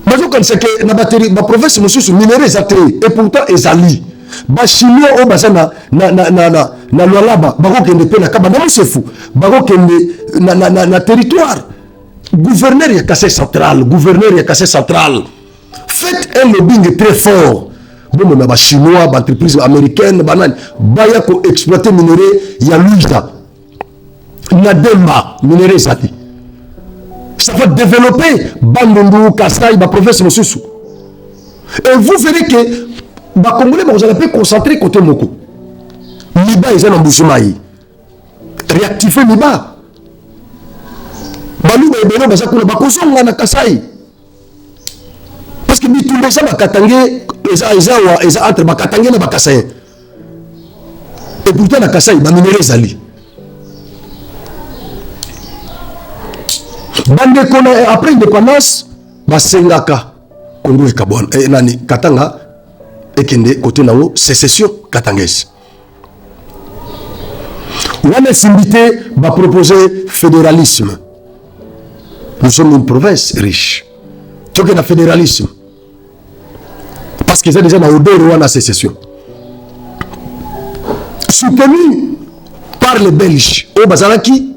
Bazo kan c'est que na batterie, ma province mususu minerai zaté et pourtant ezali. Ba chinois o bazana na lwalaba bako kende pe na Kabanda Moussef. Bako kende na territoire. Gouverneur ya Kassai central, gouverneur ya Kassai central. Faites un lobbying très fort. Bon, mais les Chinois, les entreprises américaines, baya ko exploiter minerai, il y a Louisa. Nadema, minerai zati. Ça va développer Bandundu, Kassai, la province Mosusu. Et vous verrez que les Congolais, vous allez pas concentrer côté Moko. Liba, ils ont un bougement. Réactiver Liba. Balou, ils ont un Kassai. Parce que tous les gens bakatangé eza entre bakatangé na Kassai. Et pourtant na Kassai ba minerai zali. Bande kona après indépendance ba sengaka Congo et Gabon et nani Katanga ekende côté nawo sécession katangaise. On a invité ba proposer fédéralisme. Nous sommes une province riche. Donc le fédéralisme. Parce qu'ils ont déjà dans la sécession. Soutenu par les Belges au Bazaraki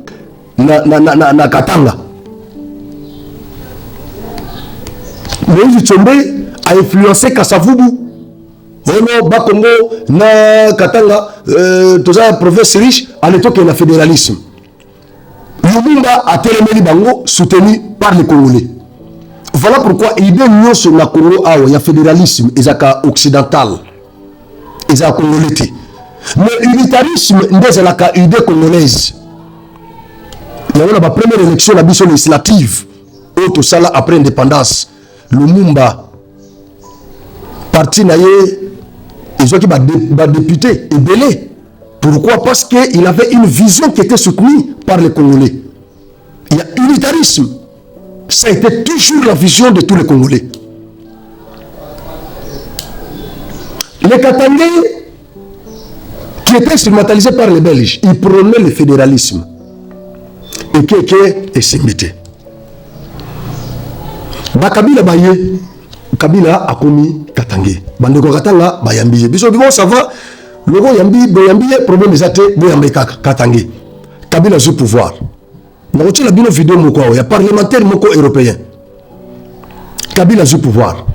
na Katanga. Moïse Tshombe a influencé Kasavubu. Ono Bakongo na Katanga, toute la province riche, à l'époque il y a le fédéralisme. Lumumba a téléméli Bango soutenu par les Congolais. Voilà pourquoi l'idée de sur la Congo, il y a fédéralisme, il y a occidental, il y a congolais. Mais l'unitarisme, il y a une idée congolaise. Il y a la première élection la législative, tout ça après l'indépendance. Lumumba, parti naïe, ils ont qui député et belé. Pourquoi? Parce qu'il avait une vision qui était soutenue par les Congolais. Il y a unitarisme. Ça a été toujours la vision de tous les Congolais. Les Katangais, qui étaient instrumentalisés par les Belges, ils prônaient le fédéralisme. Et Keke et Simbité. Kabila Baye, Kabila a commis Katangais. Bandeko Katanga, Bayambi. Biso Bibo, ça va. Logo Yambi, Boyambi, problème des athées, Boyambi Katangais. Kabila a eu pouvoir. Dans la vidéo, il y a parlementaire européen. Kabila a eu pouvoir.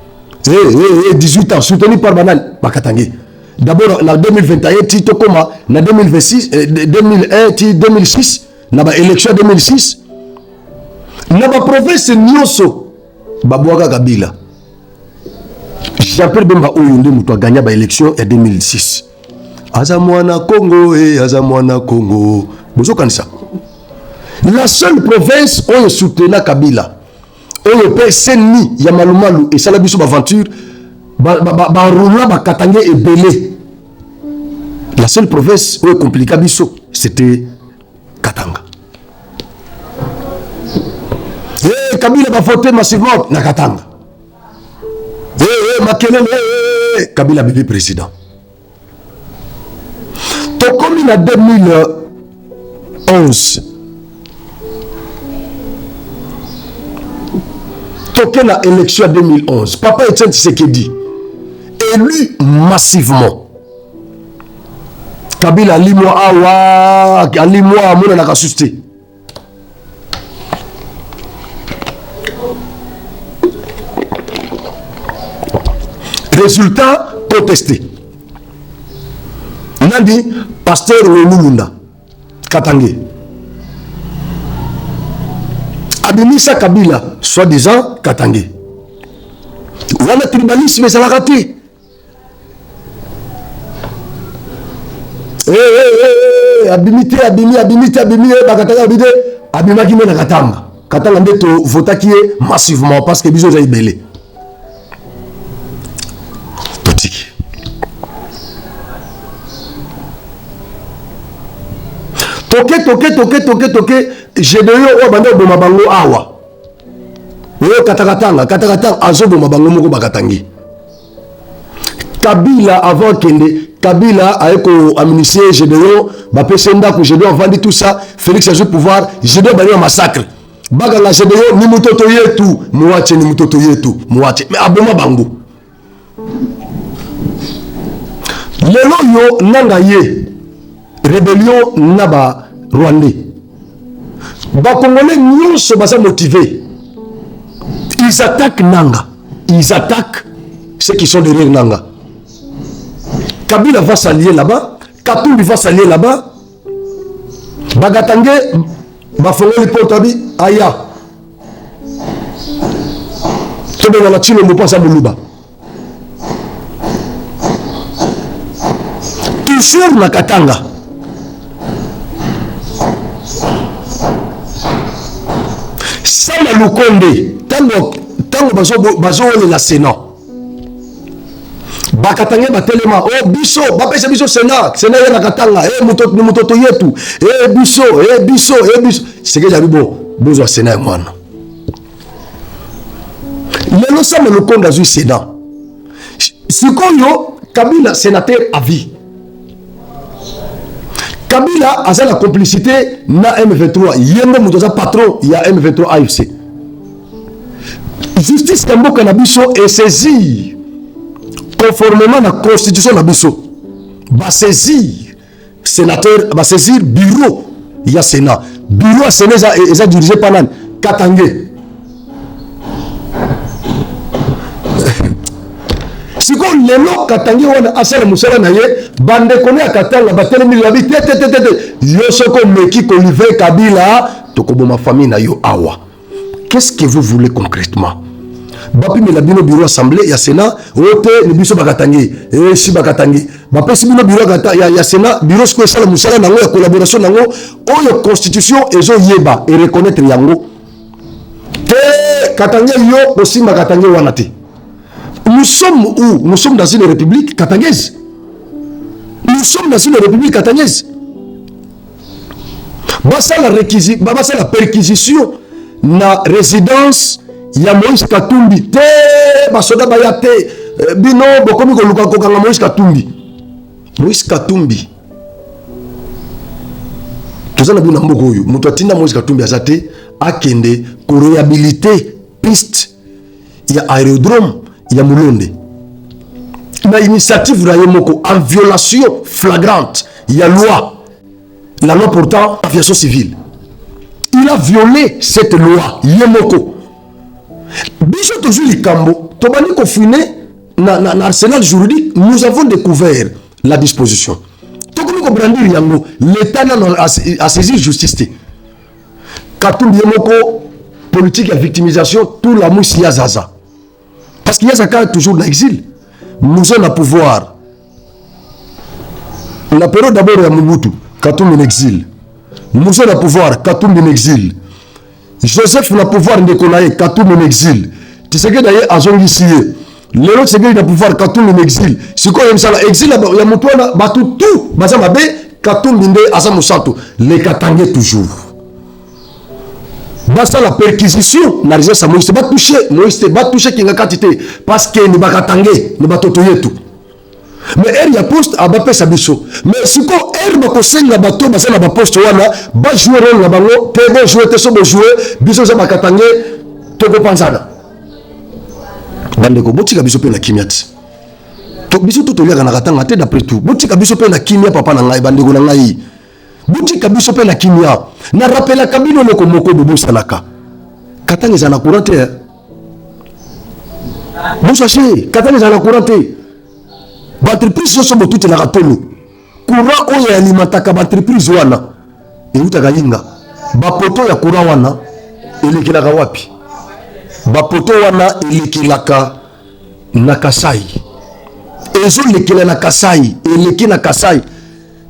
18 ans, soutenu par Banal, Bakatangé. D'abord, en 2021, Tito Koma, en 2026, 2001, 2006, dans l'élection 2006, dans la province Nyoso, Babouaga Kabila. Jean-Pierre Bemba Oyonde Moutoua gagné l'élection en 2006. Azamouana Congo, Azamouana Congo. Vous avez ça. La seule province où est soutenu Kabila, où est Seni, Yamalumalu et Salabiso Aventure, Katangé et Belé. La seule province où est compliqué Biso, c'était Katanga. Et Kabila va voter massivement na Katanga. Makelele, Kabila bébé président. Donc comme il a 2011, toqué la élection en 2011, Papa Etienne Tshisekedi, élu massivement. Kabila alimwa awa, alimwa amona na kasuste. Résultat contesté. On a dit pasteur Olulunda Katangé. Abimisa Kabila, soi-disant Katangé. wana tribalisme ezalaka te. Abimite bakatanga abide abimaki me na Katanga. Katanga nde to votaki ye massivement parce que biso za ibele. Totiki. Toke Gédéon o banda boma bango awa. Oyo katakatanga azo boma bango moko bakatangi. Kabila avant kende Kabila a administré Gédéon, Bapesenda que Gédéon vendu tout ça, Félix a joué pouvoir, Gédéon a un massacre. Bagala Gédéon ni mutoto yetu, muache ni mutoto yetu, muache. Mais aboma bango. Lelo yo nanga ye rébellion naba Rwandais. Ba Congolais nyonso basa motivés. Ils attaquent Nanga. Ils attaquent ceux qui sont derrière Nanga. Kabila va s'allier là-bas, Katumbi va s'allier là-bas, Bagatangue, Bafongoli Potabi, Aya. C'est dans la Chine, on ne pense à Moulouba. Toujours na Katanga. Sama Lukonde, tango bazo la Sénat. Bakatange batelema oh biso bapesa biso Sénat ya Katanga mutoto yetu biso c'est que j'arrive besoin Sénat mwana lelo sama le konda zu Sénat sikoyo Kabila sénateur à vie. Kabila a la complicité na M23 yembe mutoza patron ya M23 AFC. Justice Kamboka na biso est saisie conformément à la constitution de Bisso, va saisir sénateur, va saisir bureau, il y a Sénat. Bureau à Sénat est dirigé par Katangé. Si on les lots Katangé, on a assez de moussala naye, bande connaît à Katanga, batele miliabi, yosoko meki Olivier Kabila, tokobo ma famille na yo awa. Qu'est-ce que vous voulez concrètement? Bapi me la bino bureau assemblée ya Sénat ote ni biso bakatangi si bakatangi bapesi bino bureau ya Sénat bureau sko sala musala nango ya collaboration nango oyo constitution ezo yeba et reconnaître yango te katangi yo aussi bakatangi wana te. Nous sommes où? Nous sommes dans une république katangaise. Nous sommes dans une république katangaise. Basa la perquisition na résidence ya Moïse Katumbi te basoda baya te bino bokomi koluka kokanga Moïse Katumbi. Moïse Katumbi tozana bina mboko oyo muto atinda Moïse Katumbi azate akende ko réhabiliter piste ya aérodrome ya Mulonde na initiative raye moko en violation flagrante ya la loi portant aviation civile. Il a violé cette loi yemoko. Biso toujours les cambo, tobani confiné na arsenal juridique, nous avons découvert la disposition. Tokomi ko brandir yango, l'État a saisi justice. Katumbi yemoko politique de victimisation, tout la mousse yazaza. Parce qu'il y a Zaka toujours dans l'exil. Nous avons le pouvoir. La période d'abord de Mobutu, Katumbi en exil. Nous avons le pouvoir, Katumbi en exil. Joseph n'a pouvoir de Konaï, Katumbi en exil. Tu sais que d'ailleurs, à Zongi Siye, l'autre c'est qu'il a pouvoir Katumbi en exil. C'est quoi ça l'exil? Il y a mon toit, tout, Bazamabe, Katumbi en Asamusato. Les Katangais toujours. Basta la perquisition, n'a rien ça, Moïse, Moïse, pas touché qui n'a qu'à titer, parce que ne va Katangais, ne va totoyer tout. Mais elle y a poste à Bapé Sabiso. Mais si quoi elle va conseiller la bateau, bah c'est la poste wana, bah jouer rôle la bango, te bon jouer, te sobo jouer, biso ça va Katangé, toko panzana. Bandeko, botika biso pe na kimiat. To biso tout olia na katanga te d'après tout. Botika biso pe na kimia papa na ngai bandeko na ngai. Botika biso pe na kimia. Na rappela kabino loko moko bobo salaka. Katanga za na courante. Bon sachez, Katanga za na courante. L'entreprise sont toutes la ratolo. Courant oyo alimentaka l'entreprise wana. Eutaka yinga. Bapoto ya courant wana elekilaka wapi? Bapoto wana elekilaka na Kasai. Ezo lekela na Kasai, eleki na Kasai.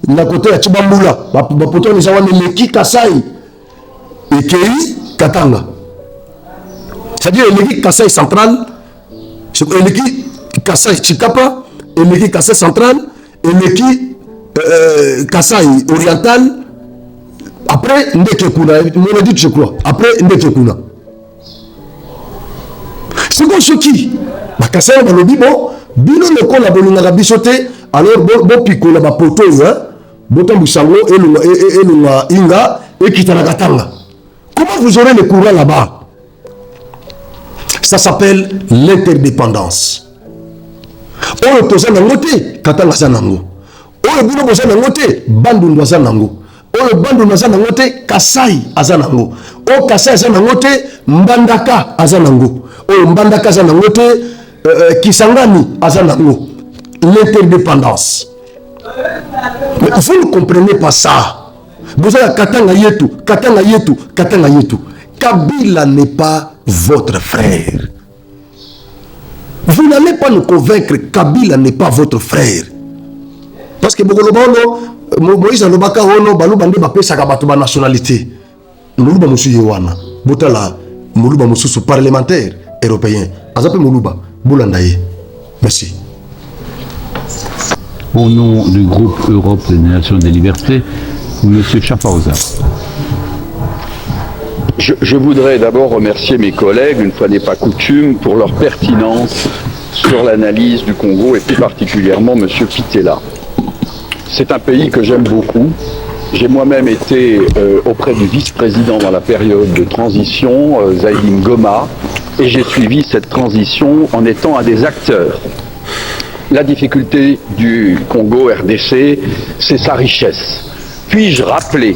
Na côté ya Chibambula, bapoto ni sawa leki Kasai. Ekei Katanga. C'est-à-dire eleki Kasai central, eleki Kasai Chikapa, eleki Kasai central, eleki Kasai oriental. Après ndeke kuna, on a dit je crois. Après ndeke kuna. C'est quoi ce qui? Bakasai balobi bo, bino leko la bolinga bisote, alors bo piko la bapoto hein, botambu sango elunga inga ekitana Katanga. Comment vous aurez le courant là-bas? Ça s'appelle l'interdépendance. Oyo toza nango te, Katanga za nango. Oyo bino boza nango te, Bandundu aza nango. Oyo Bandundu aza nango te, Kasai aza nango. Oyo Kasai aza nango te, Mbandaka aza nango. Oyo Mbandaka aza nango te, Kisangani aza nango. L'interdépendance. Mais vous ne comprenez pas ça. Vous avez Katanga yetu, Katanga yetu, Katanga yetu. Kabila n'est pas votre frère. Vous n'allez pas nous convaincre que Kabila n'est pas votre frère. Parce que Moïse Alobaka Ono, Balou Bande Bapesa Kabatuba nationalité. Moulouba Moussou Yewana, Boutala, Moulouba Moussou parlementaire européen. Azapé Moulouba, Boulandaye. Merci. Au nom du groupe Europe des Nations des Libertés, M. Schaffhauser. Je voudrais d'abord remercier mes collègues, une fois n'est pas coutume, pour leur pertinence sur l'analyse du Congo et plus particulièrement M. Pitella. C'est un pays que j'aime beaucoup. J'ai moi-même été auprès du vice-président dans la période de transition, Zaïdi Ngoma, et j'ai suivi cette transition en étant un des acteurs. La difficulté du Congo RDC, c'est sa richesse. Puis-je rappeler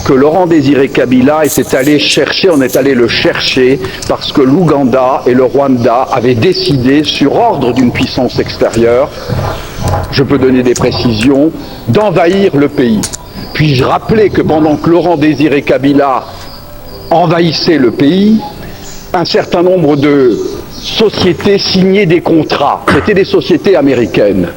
que Laurent-Désiré Kabila était allé chercher, on est allé le chercher parce que l'Ouganda et le Rwanda avaient décidé, sur ordre d'une puissance extérieure, je peux donner des précisions, d'envahir le pays. Puis-je rappeler que pendant que Laurent-Désiré Kabila envahissait le pays, un certain nombre de sociétés signaient des contrats. C'était des sociétés américaines.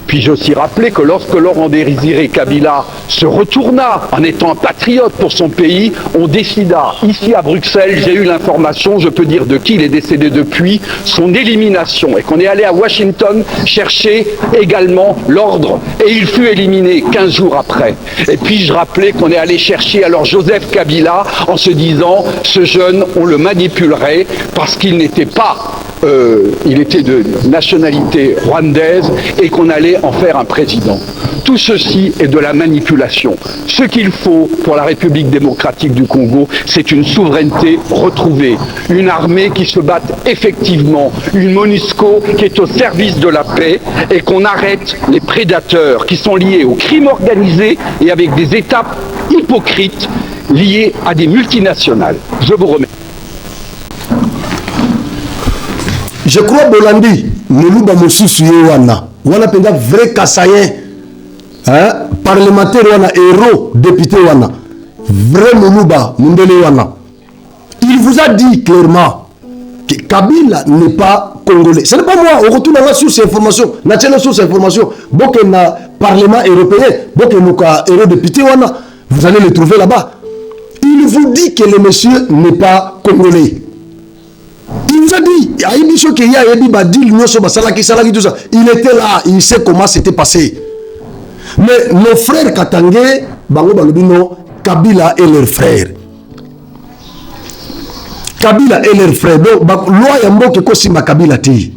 Puis-je aussi rappeler que lorsque Laurent-Désiré Kabila se retourna en étant un patriote pour son pays, on décida, ici à Bruxelles, j'ai eu l'information, je peux dire de qui il est décédé depuis, son élimination, et qu'on est allé à Washington chercher également l'ordre, et il fut éliminé 15 jours après. Et puis-je rappeler qu'on est allé chercher alors Joseph Kabila en se disant, ce jeune, on le manipulerait parce qu'il n'était pas il était de nationalité rwandaise et qu'on allait en faire un président. Tout ceci est de la manipulation. Ce qu'il faut pour la République démocratique du Congo, c'est une souveraineté retrouvée, une armée qui se batte effectivement, une MONUSCO qui est au service de la paix et qu'on arrête les prédateurs qui sont liés au crime organisé et avec des étapes hypocrites liées à des multinationales. Je vous remercie. Je crois Bolandi, Moulouba Moussou Yewana, Wana Penda vrai Kassayen, hein, parlementaire Wana, héros, député Wana, vrai Moulouba, Mundele Wana. Il vous a dit clairement que Kabila n'est pas congolais. Ce n'est pas moi, on retourne la source d'information, la source d'information, bon que na parlement européen, bon que nous héros député Wana, vous allez le trouver là-bas. Il vous dit que le monsieur n'est pas congolais. Il nous a dit, il était là, il sait comment c'était passé. Mais nos frères Katangé, Kabila est leur frère. Kabila est leur frère. Donc, loi yambo ke kosima Kabila ti.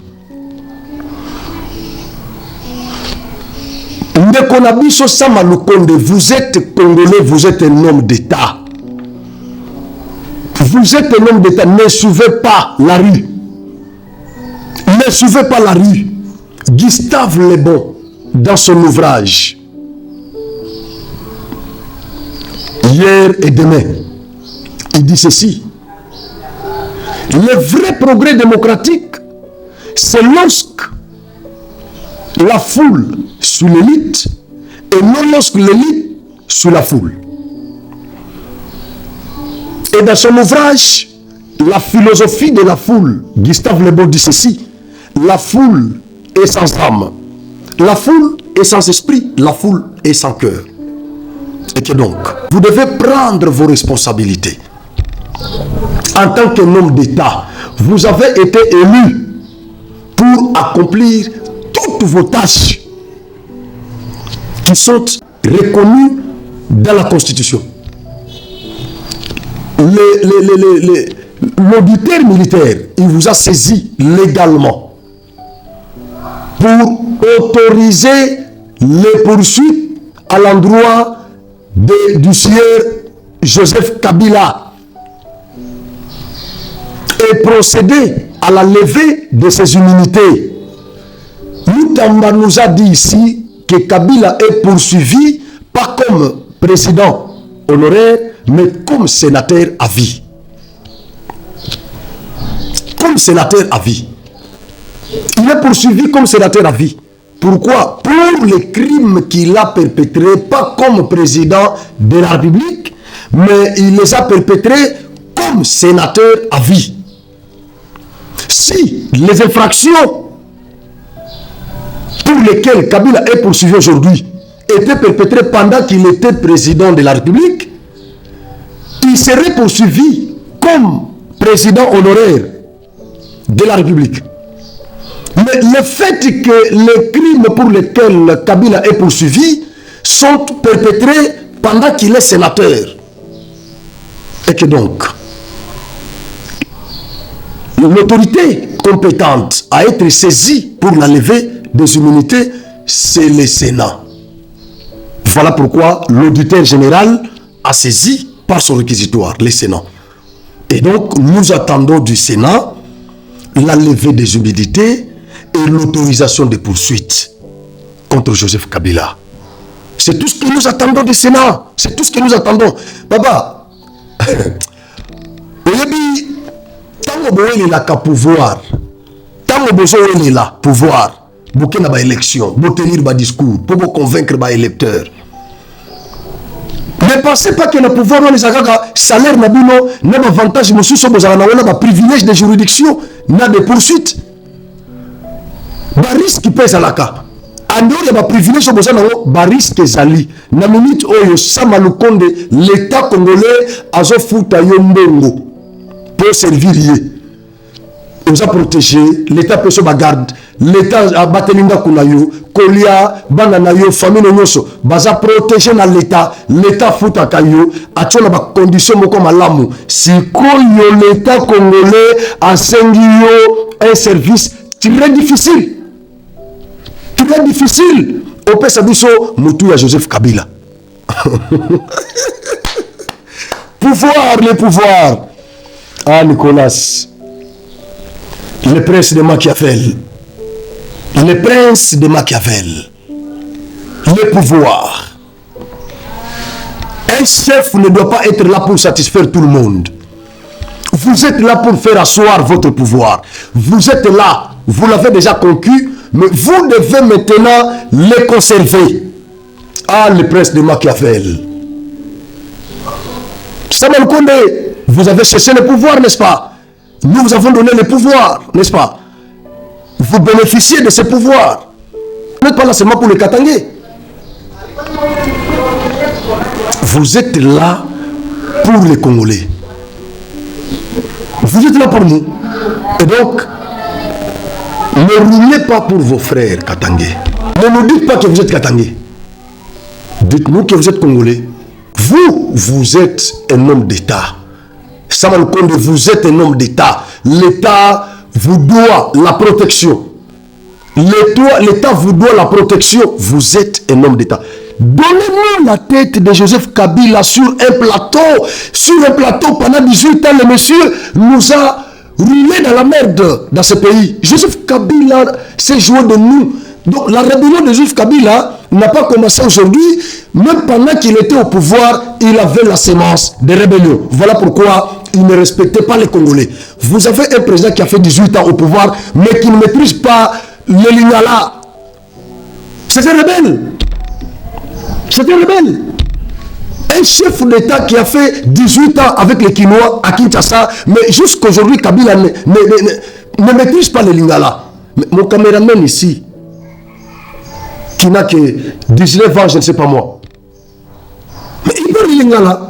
Ndekonabiso Sama Lukonde, vous êtes congolais, vous êtes un homme d'État. Vous êtes un homme d'État, ne suivez pas la rue. Ne suivez pas la rue. Gustave Le Bon, dans son ouvrage, Hier et demain, il dit ceci. Le vrai progrès démocratique, c'est lorsque la foule suit l'élite et non lorsque l'élite suit la foule. Et dans son ouvrage, La philosophie de la foule, Gustave Le Bon dit ceci. la foule est sans âme, la foule est sans esprit, la foule est sans cœur. Et que donc, vous devez prendre vos responsabilités. En tant qu'un homme d'État, vous avez été élu pour accomplir toutes vos tâches qui sont reconnues dans la Constitution. L'auditeur militaire, il vous a saisi légalement pour autoriser les poursuites à l'endroit du sieur Joseph Kabila et procéder à la levée de ses immunités. Lutamba nous a dit ici que Kabila est poursuivi pas comme président honoraire, mais comme sénateur à vie. Comme sénateur à vie. Il est poursuivi comme sénateur à vie. Pourquoi? Pour les crimes qu'il a perpétrés, pas comme président de la République, mais il les a perpétrés comme sénateur à vie. Si les infractions pour lesquelles Kabila est poursuivi aujourd'hui étaient perpétrées pendant qu'il était président de la République, il serait poursuivi comme président honoraire de la République. Mais le fait que les crimes pour lesquels Kabila est poursuivi sont perpétrés pendant qu'il est sénateur. Et que donc, l'autorité compétente à être saisie pour la levée des immunités, c'est le Sénat. Voilà pourquoi l'auditeur général a saisi par son réquisitoire, le Sénat. Et donc, nous attendons du Sénat la levée des immunités et l'autorisation des poursuites contre Joseph Kabila. C'est tout ce que nous attendons du Sénat. C'est tout ce que nous attendons. Baba, tant que vous avez pouvoir, tant que vous avez là pouvoir, vous avez une élection, vous tenir un discours, pour vous convaincre les électeurs. Ne pensez pas que le pouvoir les salaire nabino n'a avantage monsieur n'a privilège de juridiction n'a de poursuite ba risque pesa laka ando ya ba privilège bozana ba risque zali na minute oyo sama lukonde l'état congolais azo futa yo mbongo pour servir yé nous a protégé l'état peut se bagarde l'état a batelinga kuna yo kolia bana na yo famille nyoso baza protéger na l'état futa kayo atona ba condition moko malamu sikoyo l'état congolais a sengi yo un service très difficile au pesa biso mutu ya Joseph Kabila le pouvoir ah Nicolas le prince de Machiavel. Le prince de Machiavel, le pouvoir. Un chef ne doit pas être là pour satisfaire tout le monde. Vous êtes là pour faire asseoir votre pouvoir. Vous êtes là, vous l'avez déjà conquis, mais vous devez maintenant le conserver. Ah, le prince de Machiavel. Samuel Konde, vous avez cherché le pouvoir, n'est-ce pas? Nous vous avons donné le pouvoir, n'est-ce pas? Vous bénéficiez de ce pouvoir. Vous n'êtes pas là seulement pour le Katangé. Vous êtes là pour les Congolais. Vous êtes là pour nous. Et donc, ne roulez pas pour vos frères Katangé. Ne nous dites pas que vous êtes Katangé. Dites-nous que vous êtes Congolais. Vous êtes un homme d'État. Samuel Konde, vous êtes un homme d'État. L'État vous doit la protection. L'État vous doit la protection. Vous êtes un homme d'État. Donnez-nous la tête de Joseph Kabila sur un plateau. Sur un plateau, pendant 18 ans, le monsieur nous a roulé dans la merde dans ce pays. Joseph Kabila s'est joué de nous. Donc la rébellion de Joseph Kabila n'a pas commencé aujourd'hui. Même pendant qu'il était au pouvoir, il avait la sémence de rébellion. Voilà pourquoi il ne respectait pas les Congolais. Vous avez un président qui a fait 18 ans au pouvoir, mais qui ne maîtrise pas le Lingala. C'est un rebelle. C'est un rebelle. Un chef d'État qui a fait 18 ans avec les Kinois à Kinshasa, mais jusqu'aujourd'hui, Kabila ne maîtrise pas le Lingala. Mais mon caméraman ici, qui n'a que 19 ans, je ne sais pas moi. Mais il peut rien là.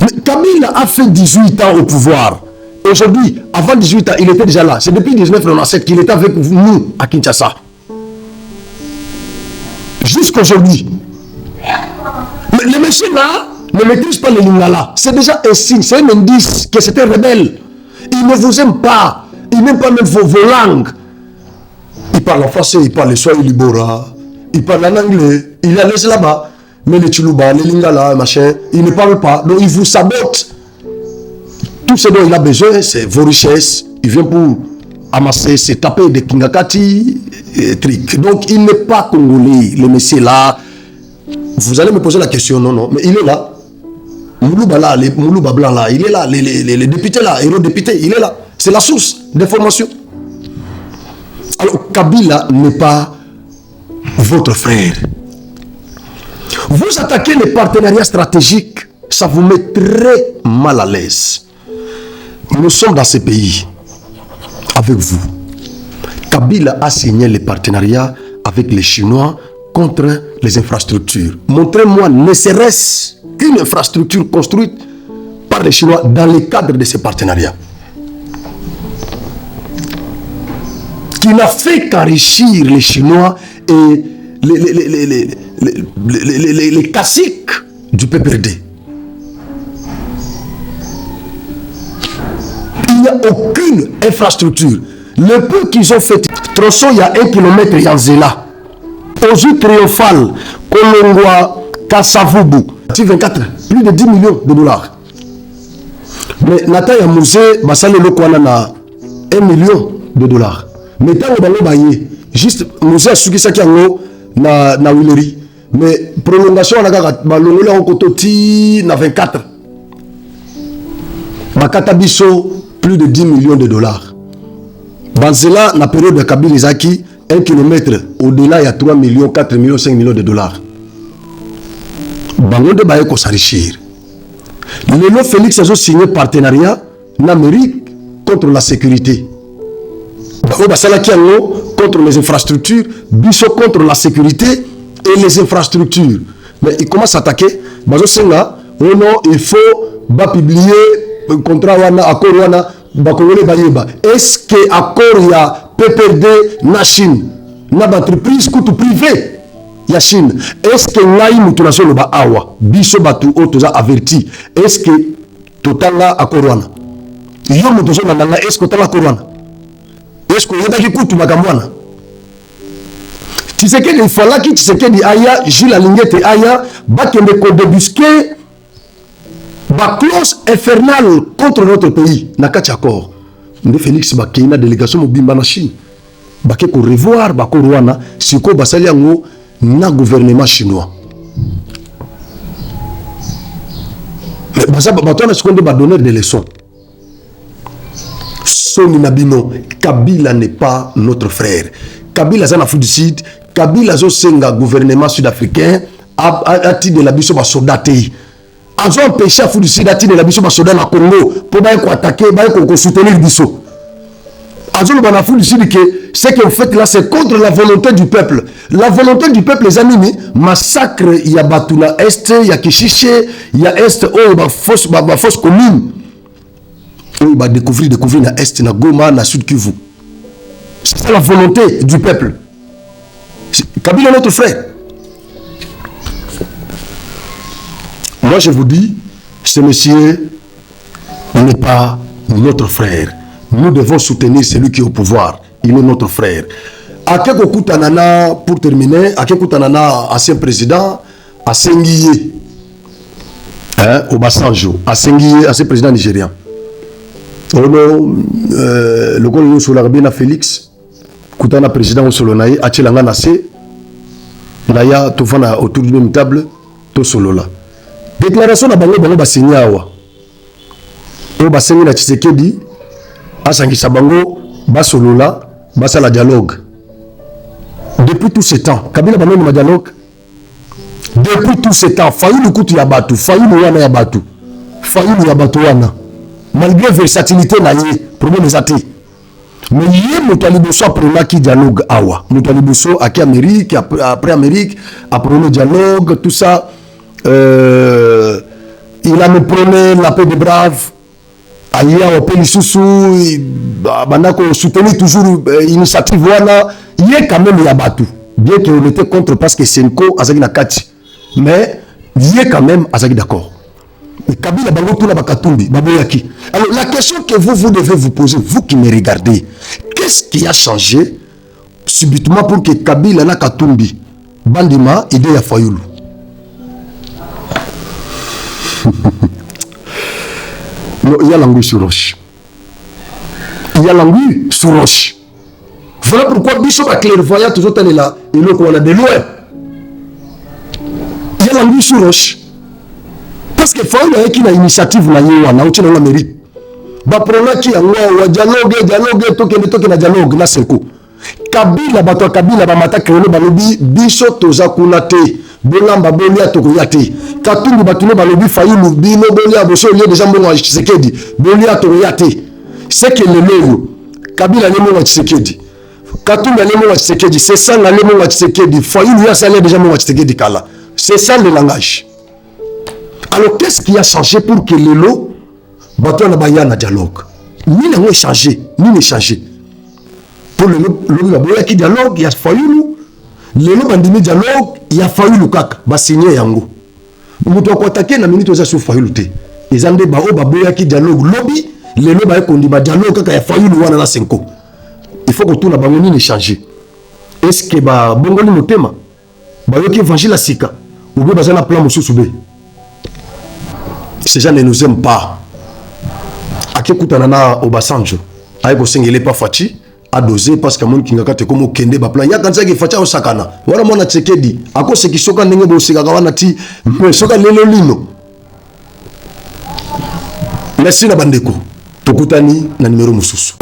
Mais Kabila a fait 18 ans au pouvoir. Aujourd'hui, avant 18 ans, il était déjà là. C'est depuis 1997 qu'il était avec nous à Kinshasa. Jusqu'aujourd'hui. Mais le monsieur là ne maîtrise pas le lingala. C'est déjà un signe, c'est un indice que c'était rebelle. Il ne vous aime pas. Il n'aime pas même vos langues. Il parle en français, il parle le Swahili Bora, il parle en anglais, il est à l'aise là-bas. Mais les Tchoulouba, les Lingala, machin, il ne parle pas. Donc il vous sabote. Tout ce dont il a besoin, c'est vos richesses. Il vient pour amasser, se taper des Kingakati et trucs. Donc il n'est pas congolais, le monsieur là. Vous allez me poser la question, non, mais il est là. Moulouba là, les Moulouba blanc là, il est là. Les députés là, eurodéputés, il est là. C'est la source d'information. Alors Kabila n'est pas votre frère. Vous attaquez les partenariats stratégiques, ça vous met très mal à l'aise. Nous sommes dans ce pays avec vous. Kabila a signé les partenariats avec les Chinois contre les infrastructures. Montrez-moi ne serait-ce qu'une infrastructure construite par les Chinois dans le cadre de ces partenariats. Qui n'a fait qu'enrichir les Chinois et les caciques du PPRD. Il n'y a aucune infrastructure. Le peu qu'ils ont fait, tronçon, il y a 1 km Yanzela. Aux yeux triomphales, Kolongwa, Kassavubu, 24, plus de 10 millions de dollars. Mais Nata ya musée, Basale Lokwana na 1 million de dollars. Mais tant que vous avez juste musée à Sukisaki na Wileri. Mais prolongation, on a balongolé en Kototi na 24. Makatabiso, plus de 10 millions de dollars. Banzela, na période de Kabila Izaki, 1 km au-delà, il y a 3 millions, 4 millions, 5 millions de dollars. Bangonde Baye ko s'enrichir. Le nom Félix a signé partenariat en Amérique contre la sécurité. Contre les infrastructures, Bisso contre la sécurité et les infrastructures. Mais il commence à attaquer. Il faut publier un contrat, accord, est-ce que l'accord y a PPRD na Chine, na entreprise coûte privé ya Chine, est-ce que ngai mutunation le ba awa biso batu otoza averti, est-ce que total la accord wana yo mutunation na nanga, est-ce que total accord wana, est-ce que yenda ki kutu makamwana Tshisekedi il fallait que Tshisekedi aya Jules Alingete aya bakende ko débusquer ba clause infernale contre notre pays na kati accord de Félix Bakina délégation mobimba na Chine bake ko revoir ba ko rwana siko basali yango na gouvernement chinois. Mais bato ce qu'on doit donner des leçons. Soni Nabino, Kabila n'est pas notre frère. Kabila zana Afrique du Sud, Kabila zo senga gouvernement sud-africain a ti de la biso ba soldats. Ils ont empêché Afrique du Sud a ti de la biso ba soldats na Congo pour ba ko attaquer, ba ko soutenir biso. Ils ont Afrique du Sud que ce que vous faites là c'est contre la volonté du peuple. La volonté du peuple les amis, massacre il y a Batula Est, il y a Kishiche, il y a Est oh ba fausse commune. Il va découvrir na Est, na Goma, na Sud Kivu. C'est la volonté du peuple. Kabila est notre frère. Moi je vous dis, ce monsieur n'est pas notre frère. Nous devons soutenir celui qui est au pouvoir. Il est notre frère. Akeko Kutanana, pour terminer, Akeko Kutanana, ancien président, Asengiye, Obasanjo, Asengiye, ancien président nigérien. Le colonel Solarabina Félix, Kutana président au Solonaï, Achelanga Nassé, Naya Tofana autour d'une même table, to Solola. Déclaration na bango bango basengi awa. O basengi na Tshisekedi, asangisa bango basolola, basala dialogue. Depuis tout ce temps, Kabila bango na dialogue. Depuis tout ce temps, Fayulu kutu ya batu, Fayulu wana ya batu, Fayulu ya batu wana. Malgré versatilité na yé, problème ezati. Mais hier, nous avons besoin de dialogue awa. Nous avons besoin à Amérique, après Amérique, après le dialogue, tout ça. Il a me promis la paix des braves. Aïe, au pays sous Banako soutenir toujours l'initiative. Voilà. Il y a quand même Yabatou. Bien qu'on était contre parce que Senko a na kati. Mais il y a quand même Azaki d'accord. Kabila Bangotou na Bakatumbi, Baboyaki. Alors la question que vous devez vous poser, vous qui me regardez, qu'est-ce qui a changé subitement pour que Kabila na Katumbi, Bandima, ide ya Fayoulou? Non, il y a l'anguille sur roche. Il y a l'anguille sur roche. Voilà pourquoi Bishop a clairvoyant toujours allé là, et le qu'on a de loin. Il y a l'anguille sur roche. Parce que Fayoulou a une initiative na yewa na uchi na mérite. Ba prona ki wa dialogue toke na dialogue na Senko. Kabila bato Kabila ba mata krelo balobi biso toza kunate. Bolamba bolia tokoyate. Katumbi batuno balobi Fayoulou bino bolia boso lié déjà mbongo Tshisekedi. Bolia tokoyate. C'est que le logo Kabila le mbongo Tshisekedi. Katumbi le mbongo Tshisekedi, c'est ça le mbongo Tshisekedi. Fayoulou ya salé déjà mbongo Tshisekedi kala. C'est ça le langage. Alors qu'est-ce qui a changé pour que le lot bato na baya na dialogue? Ni n'a changé, ni n'a changé. Pour le lot qui dialogue, il y a Fayoulou. Le lot bandimi dialogue, il y a Fayoulou kaka ba signé yango. Muto ko attaquer na minute za sur Fayoulou te. Ezande ba o baboya ki dialogue lobby, le lot ba kondi ba dialogue kaka ya Fayoulou wana na Senko. Il faut que tout na bango ni changer. Est-ce que ba bongoli motema ba yoki évangile sika ou bien bazana plan mususu be? Ces gens ne nous aiment pas. Akekutanana Obasanjo ayeko sengele pas Fachi a dosé parce que mon kinga kate comme kende ba plan ya kanza ki Fachi osakana wala mona Tshisekedi ako sekisoka ndenge bo sika kawana ti soka lelo lino. Merci na bandeko tokutani na numéro mususu.